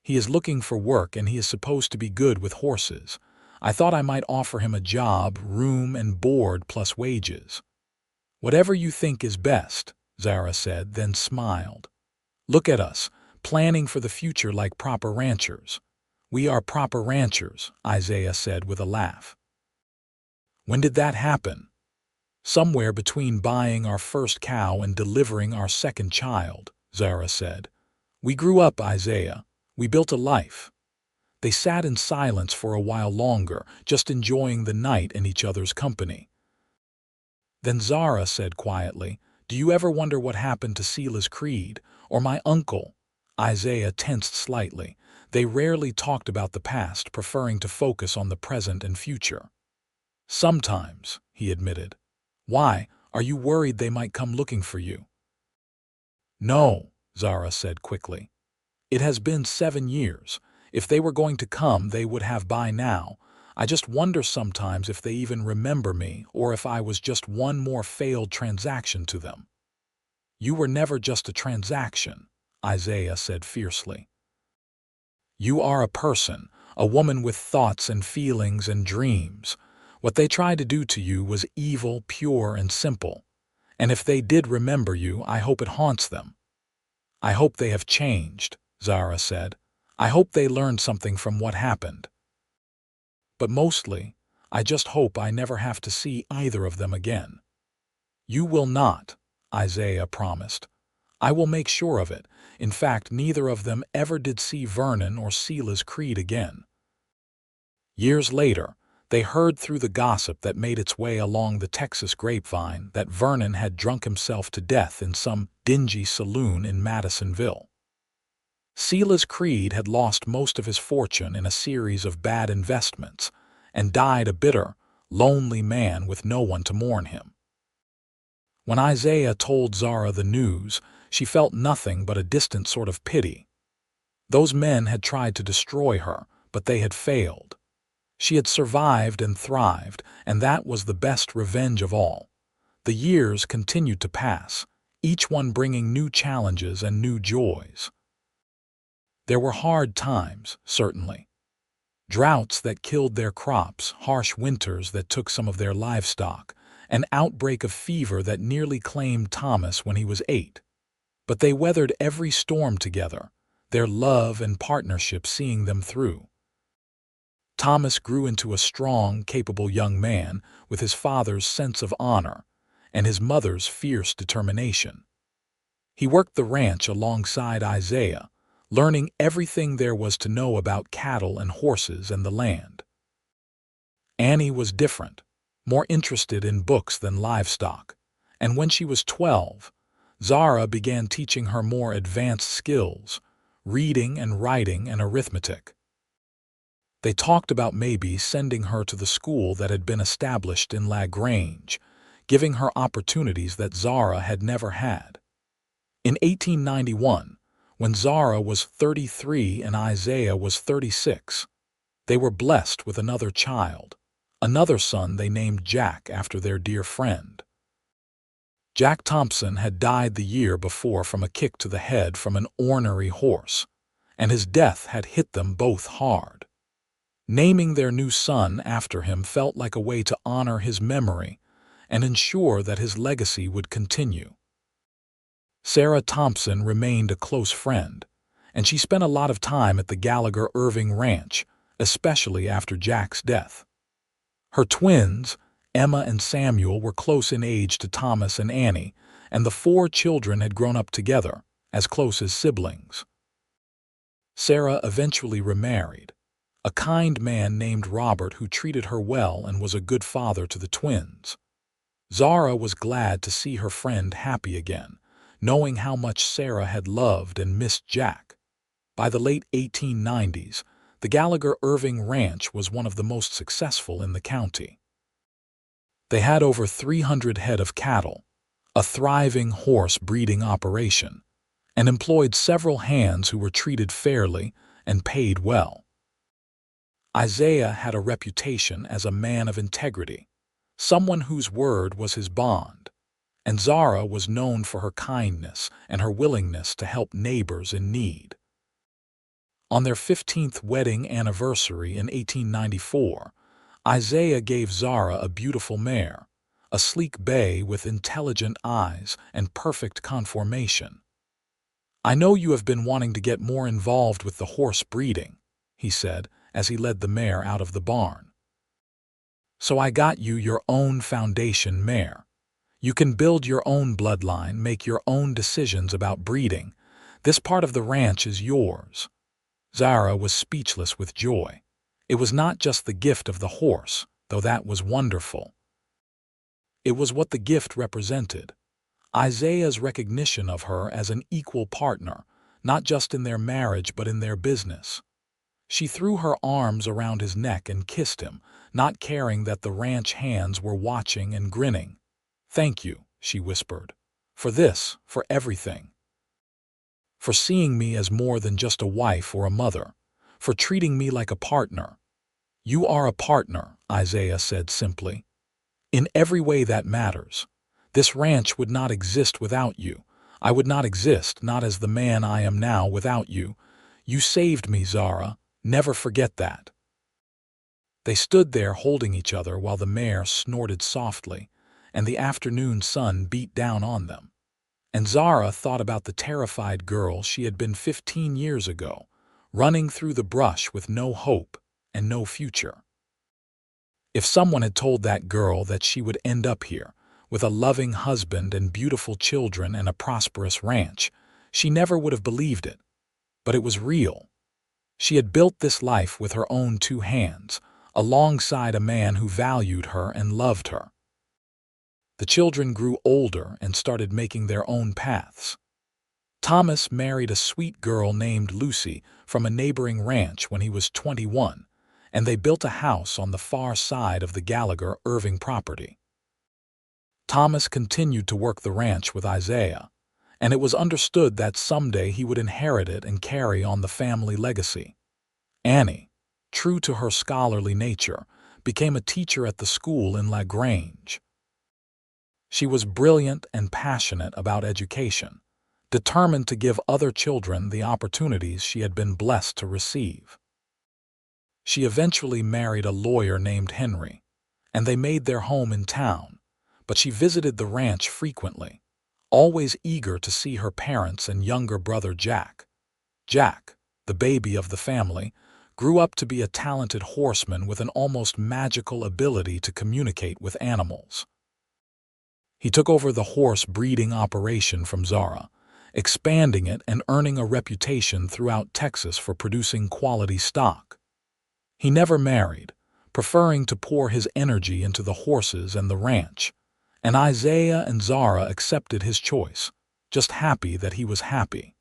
He is looking for work and he is supposed to be good with horses. I thought I might offer him a job, room and board plus wages. Whatever you think is best, Zara said, then smiled. Look at us, planning for the future like proper ranchers. We are proper ranchers, Isaiah said with a laugh. When did that happen? Somewhere between buying our first cow and delivering our second child, Zara said. We grew up, Isaiah. We built a life. They sat in silence for a while longer, just enjoying the night and each other's company. Then Zara said quietly, "Do you ever wonder what happened to Sela's creed, or my uncle?" Isaiah tensed slightly. They rarely talked about the past, preferring to focus on the present and future. Sometimes, he admitted. Why? Are you worried they might come looking for you? No, Zara said quickly. It has been 7 years. If they were going to come, they would have by now. I just wonder sometimes if they even remember me or if I was just one more failed transaction to them. You were never just a transaction, Isaiah said fiercely. You are a person, a woman with thoughts and feelings and dreams. What they tried to do to you was evil, pure, and simple. And if they did remember you, I hope it haunts them. I hope they have changed, Zara said. I hope they learned something from what happened. But mostly, I just hope I never have to see either of them again. You will not, Isaiah promised. I will make sure of it. In fact, neither of them ever did see Vernon or Sela's creed again. Years later, they heard through the gossip that made its way along the Texas grapevine that Vernon had drunk himself to death in some dingy saloon in Madisonville. Sela's creed had lost most of his fortune in a series of bad investments and died a bitter, lonely man with no one to mourn him. When Isaiah told Zara the news, she felt nothing but a distant sort of pity. Those men had tried to destroy her, but they had failed. She had survived and thrived, and that was the best revenge of all. The years continued to pass, each one bringing new challenges and new joys. There were hard times, certainly. Droughts that killed their crops, harsh winters that took some of their livestock, an outbreak of fever that nearly claimed Thomas when he was 8. But they weathered every storm together, their love and partnership seeing them through. Thomas grew into a strong, capable young man with his father's sense of honor and his mother's fierce determination. He worked the ranch alongside Isaiah, learning everything there was to know about cattle and horses and the land. Annie was different, more interested in books than livestock, and when she was 12, Zara began teaching her more advanced skills, reading and writing and arithmetic. They talked about maybe sending her to the school that had been established in La Grange, giving her opportunities that Zara had never had. In 1891, when Zara was 33 and Isaiah was 36, they were blessed with another child, another son they named Jack after their dear friend. Jack Thompson had died the year before from a kick to the head from an ornery horse, and his death had hit them both hard. Naming their new son after him felt like a way to honor his memory and ensure that his legacy would continue. Sarah Thompson remained a close friend, and she spent a lot of time at the Gallagher Irving Ranch, especially after Jack's death. Her twins, Emma and Samuel, were close in age to Thomas and Annie, and the 4 children had grown up together, as close as siblings. Sarah eventually remarried, a kind man named Robert who treated her well and was a good father to the twins. Zara was glad to see her friend happy again, knowing how much Sarah had loved and missed Jack. By the late 1890s, the Gallagher Irving Ranch was one of the most successful in the county. They had over 300 head of cattle, a thriving horse breeding operation, and employed several hands who were treated fairly and paid well. Isaiah had a reputation as a man of integrity, someone whose word was his bond, And Zara was known for her kindness and her willingness to help neighbors in need. On their 15th wedding anniversary in 1894, Isaiah gave Zara a beautiful mare, a sleek bay with intelligent eyes and perfect conformation. "I know you have been wanting to get more involved with the horse breeding," he said as he led the mare out of the barn. "So I got you your own foundation mare. You can build your own bloodline, make your own decisions about breeding. This part of the ranch is yours." Zara was speechless with joy. It was not just the gift of the horse, though that was wonderful. It was what the gift represented: Isaiah's recognition of her as an equal partner, not just in their marriage but in their business. She threw her arms around his neck and kissed him, not caring that the ranch hands were watching and grinning. "Thank you," she whispered, "for this, for everything. For seeing me as more than just a wife or a mother, for treating me like a partner." "You are a partner," Isaiah said simply. "In every way that matters. This ranch would not exist without you. I would not exist, not as the man I am now, without you. You saved me, Zara. Never forget that." They stood there holding each other while the mare snorted softly, and the afternoon sun beat down on them. And Zara thought about the terrified girl she had been 15 years ago, running through the brush with no hope and no future. If someone had told that girl that she would end up here, with a loving husband and beautiful children and a prosperous ranch, she never would have believed it. But it was real. She had built this life with her own 2 hands, alongside a man who valued her and loved her. The children grew older and started making their own paths. Thomas married a sweet girl named Lucy from a neighboring ranch when he was 21, and they built a house on the far side of the Gallagher Irving property. Thomas continued to work the ranch with Isaiah, and it was understood that someday he would inherit it and carry on the family legacy. Annie, true to her scholarly nature, became a teacher at the school in La Grange. She was brilliant and passionate about education, determined to give other children the opportunities she had been blessed to receive. She eventually married a lawyer named Henry, and they made their home in town, but she visited the ranch frequently, always eager to see her parents and younger brother Jack. Jack, the baby of the family, grew up to be a talented horseman with an almost magical ability to communicate with animals. He took over the horse breeding operation from Zara, expanding it and earning a reputation throughout Texas for producing quality stock. He never married, preferring to pour his energy into the horses and the ranch, and Isaiah and Zara accepted his choice, just happy that he was happy.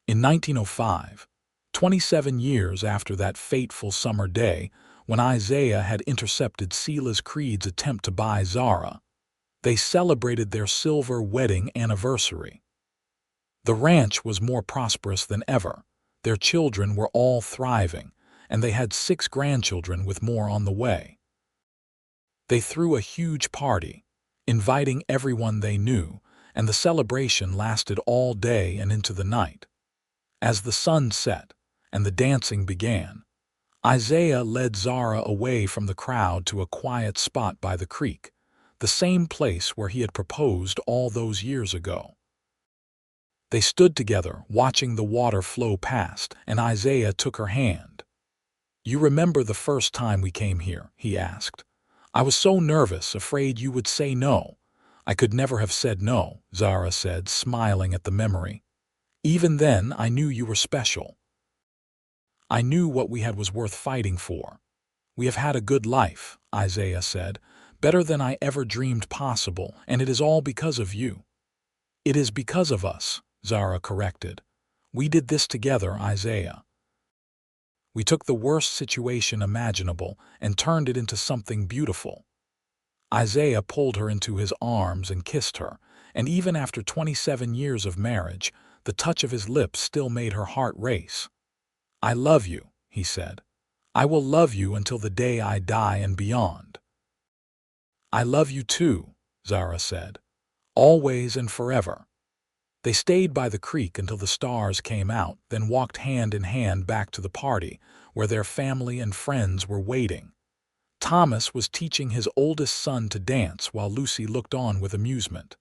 In 1905, 27 years after that fateful summer day when Isaiah had intercepted Silas Creed's attempt to buy Zara, they celebrated their silver wedding anniversary. The ranch was more prosperous than ever, their children were all thriving, and they had 6 grandchildren with more on the way. They threw a huge party, inviting everyone they knew, and the celebration lasted all day and into the night. As the sun set and the dancing began, Isaiah led Zara away from the crowd to a quiet spot by the creek, the same place where he had proposed all those years ago. They stood together, watching the water flow past, and Isaiah took her hand. "You remember the first time we came here?" he asked. "I was so nervous, afraid you would say no." "I could never have said no," Zara said, smiling at the memory. "Even then, I knew you were special. I knew what we had was worth fighting for." "We have had a good life," Isaiah said, "better than I ever dreamed possible, and it is all because of you." "It is because of us," Zara corrected. "We did this together, Isaiah. We took the worst situation imaginable and turned it into something beautiful." Isaiah pulled her into his arms and kissed her, and even after 27 years of marriage, the touch of his lips still made her heart race. "I love you," he said. "I will love you until the day I die and beyond." "I love you too," Zara said. always and forever. They stayed by the creek until the stars came out, then walked hand in hand back to the party, where their family and friends were waiting. Thomas was teaching his oldest son to dance while Lucy looked on with amusement.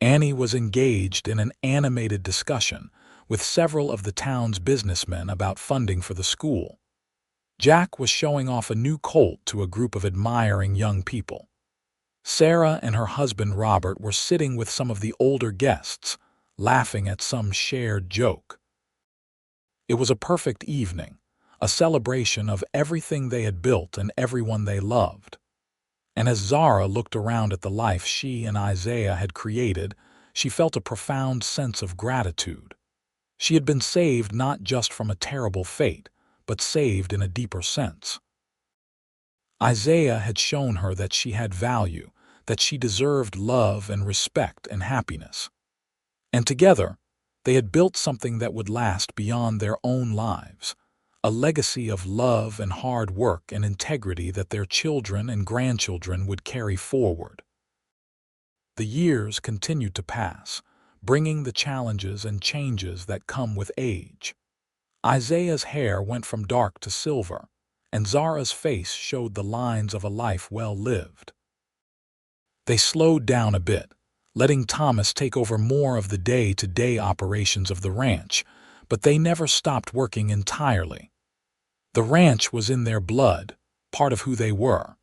Annie was engaged in an animated discussion with several of the town's businessmen about funding for the school. Jack was showing off a new colt to a group of admiring young people. Sarah and her husband Robert were sitting with some of the older guests, laughing at some shared joke. It was a perfect evening, a celebration of everything they had built and everyone they loved. And as Zara looked around at the life she and Isaiah had created, she felt a profound sense of gratitude. She had been saved not just from a terrible fate, but saved in a deeper sense. Isaiah had shown her that she had value, that she deserved love and respect and happiness. And together, they had built something that would last beyond their own lives, a legacy of love and hard work and integrity that their children and grandchildren would carry forward. The years continued to pass, bringing the challenges and changes that come with age. Isaiah's hair went from dark to silver, and Zara's face showed the lines of a life well lived. They slowed down a bit, letting Thomas take over more of the day-to-day operations of the ranch, but they never stopped working entirely. The ranch was in their blood, part of who they were.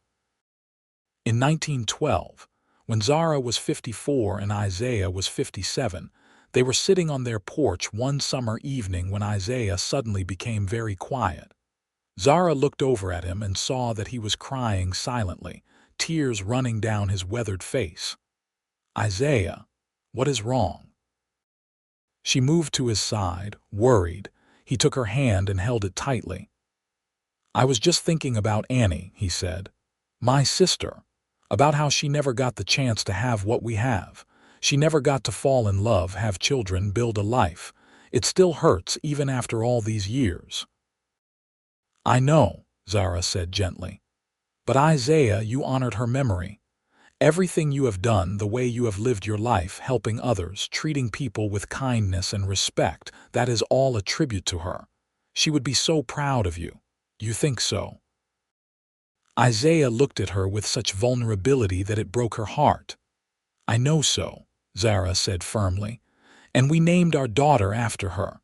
In 1912, when Zara was 54 and Isaiah was 57, they were sitting on their porch one summer evening when Isaiah suddenly became very quiet. Zara looked over at him and saw that he was crying silently, tears running down his weathered face. "Isaiah, what is wrong?" She moved to his side, worried. He took her hand and held it tightly. "I was just thinking about Annie," he said. "My sister. About how she never got the chance to have what we have. She never got to fall in love, have children, build a life. It still hurts even after all these years." "I know," Zara said gently. "But Isaiah, you honored her memory. Everything you have done, the way you have lived your life, helping others, treating people with kindness and respect, that is all a tribute to her. She would be so proud of you. You think so?" Isaiah looked at her with such vulnerability that it broke her heart. "I know so," Zara said firmly, "and we named our daughter after her.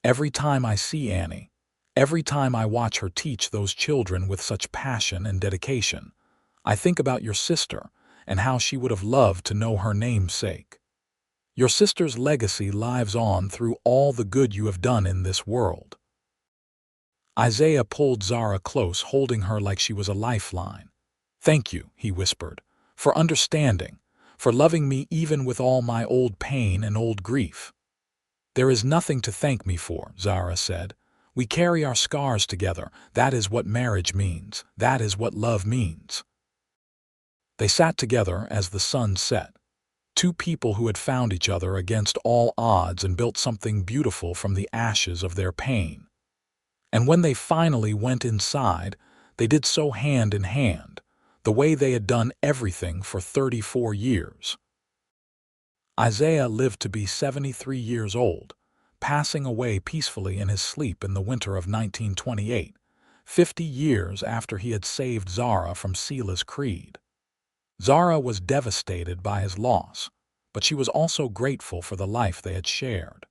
Every time I see Annie, every time I watch her teach those children with such passion and dedication, I think about your sister and how she would have loved to know her namesake. Your sister's legacy lives on through all the good you have done in this world." Isaiah pulled Zara close, holding her like she was a lifeline. "Thank you," he whispered, "for understanding, for loving me even with all my old pain and old grief." "There is nothing to thank me for," Zara said. "We carry our scars together. That is what marriage means. That is what love means." They sat together as the sun set. Two people who had found each other against all odds and built something beautiful from the ashes of their pain. And when they finally went inside, they did so hand in hand, the way they had done everything for 34 years. Isaiah lived to be 73 years old, passing away peacefully in his sleep in the winter of 1928, 50 years after he had saved Zara from Selah's creed. Zara was devastated by his loss, but she was also grateful for the life they had shared.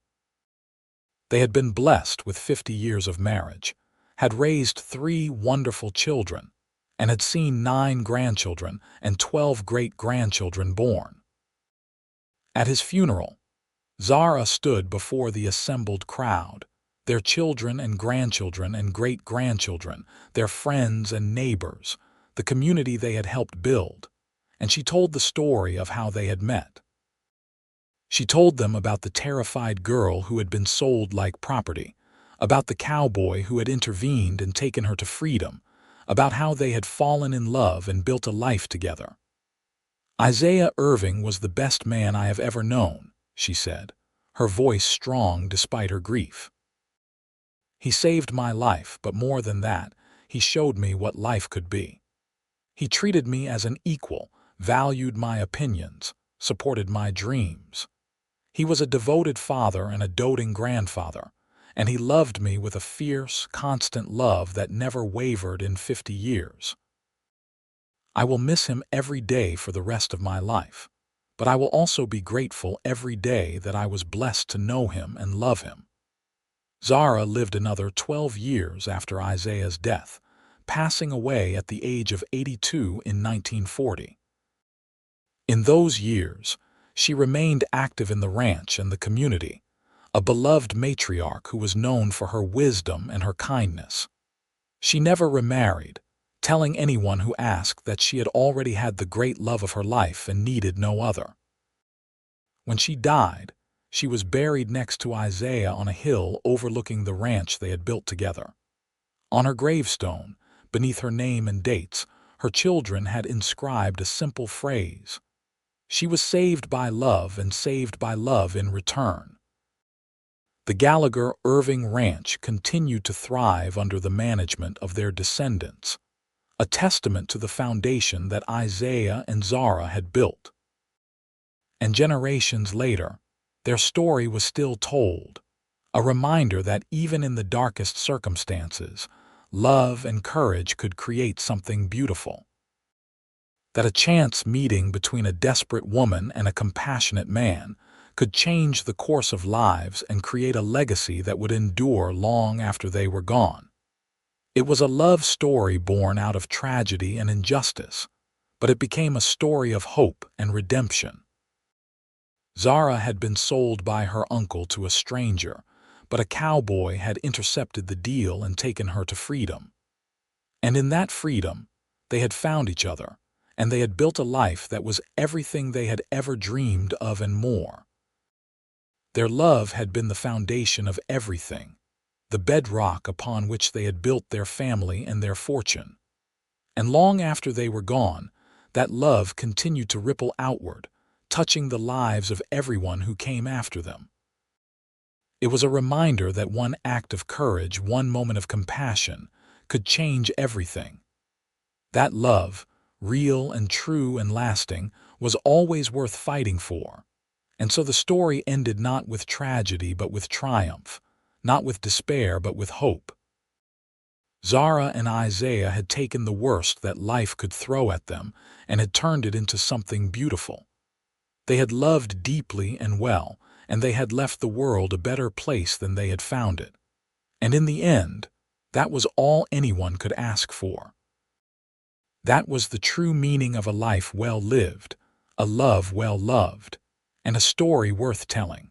They had been blessed with 50 years of marriage, had raised 3 wonderful children, and had seen 9 grandchildren and 12 great-grandchildren born. At his funeral, Zara stood before the assembled crowd, their children and grandchildren and great-grandchildren, their friends and neighbors, the community they had helped build, and she told the story of how they had met. She told them about the terrified girl who had been sold like property, about the cowboy who had intervened and taken her to freedom, about how they had fallen in love and built a life together. "Isaiah Irving was the best man I have ever known," she said, her voice strong despite her grief. "He saved my life, but more than that, he showed me what life could be. He treated me as an equal, valued my opinions, supported my dreams. He was a devoted father and a doting grandfather, and he loved me with a fierce, constant love that never wavered in 50 years. I will miss him every day for the rest of my life, but I will also be grateful every day that I was blessed to know him and love him. Zara lived another 12 years after Isaiah's death, passing away at the age of 82 in 1940. In those years, she remained active in the ranch and the community, a beloved matriarch who was known for her wisdom and her kindness. She never remarried, telling anyone who asked that she had already had the great love of her life and needed no other. When she died, she was buried next to Isaiah on a hill overlooking the ranch they had built together. On her gravestone, beneath her name and dates, her children had inscribed a simple phrase: "She was saved by love and saved by love in return." The Gallagher Irving Ranch continued to thrive under the management of their descendants, a testament to the foundation that Isaiah and Zara had built. And generations later, their story was still told, a reminder that even in the darkest circumstances, love and courage could create something beautiful. That a chance meeting between a desperate woman and a compassionate man could change the course of lives and create a legacy that would endure long after they were gone. It was a love story born out of tragedy and injustice, but it became a story of hope and redemption. Zara had been sold by her uncle to a stranger, but a cowboy had intercepted the deal and taken her to freedom. And in that freedom, they had found each other, and they had built a life that was everything they had ever dreamed of and more. Their love had been the foundation of everything, the bedrock upon which they had built their family and their fortune. And long after they were gone, that love continued to ripple outward, touching the lives of everyone who came after them. It was a reminder that one act of courage, one moment of compassion, could change everything. That love, real and true and lasting, was always worth fighting for. And so the story ended not with tragedy but with triumph, not with despair but with hope. Zara and Isaiah had taken the worst that life could throw at them and had turned it into something beautiful. They had loved deeply and well, and they had left the world a better place than they had found it. And in the end, that was all anyone could ask for. That was the true meaning of a life well lived, a love well loved, and a story worth telling.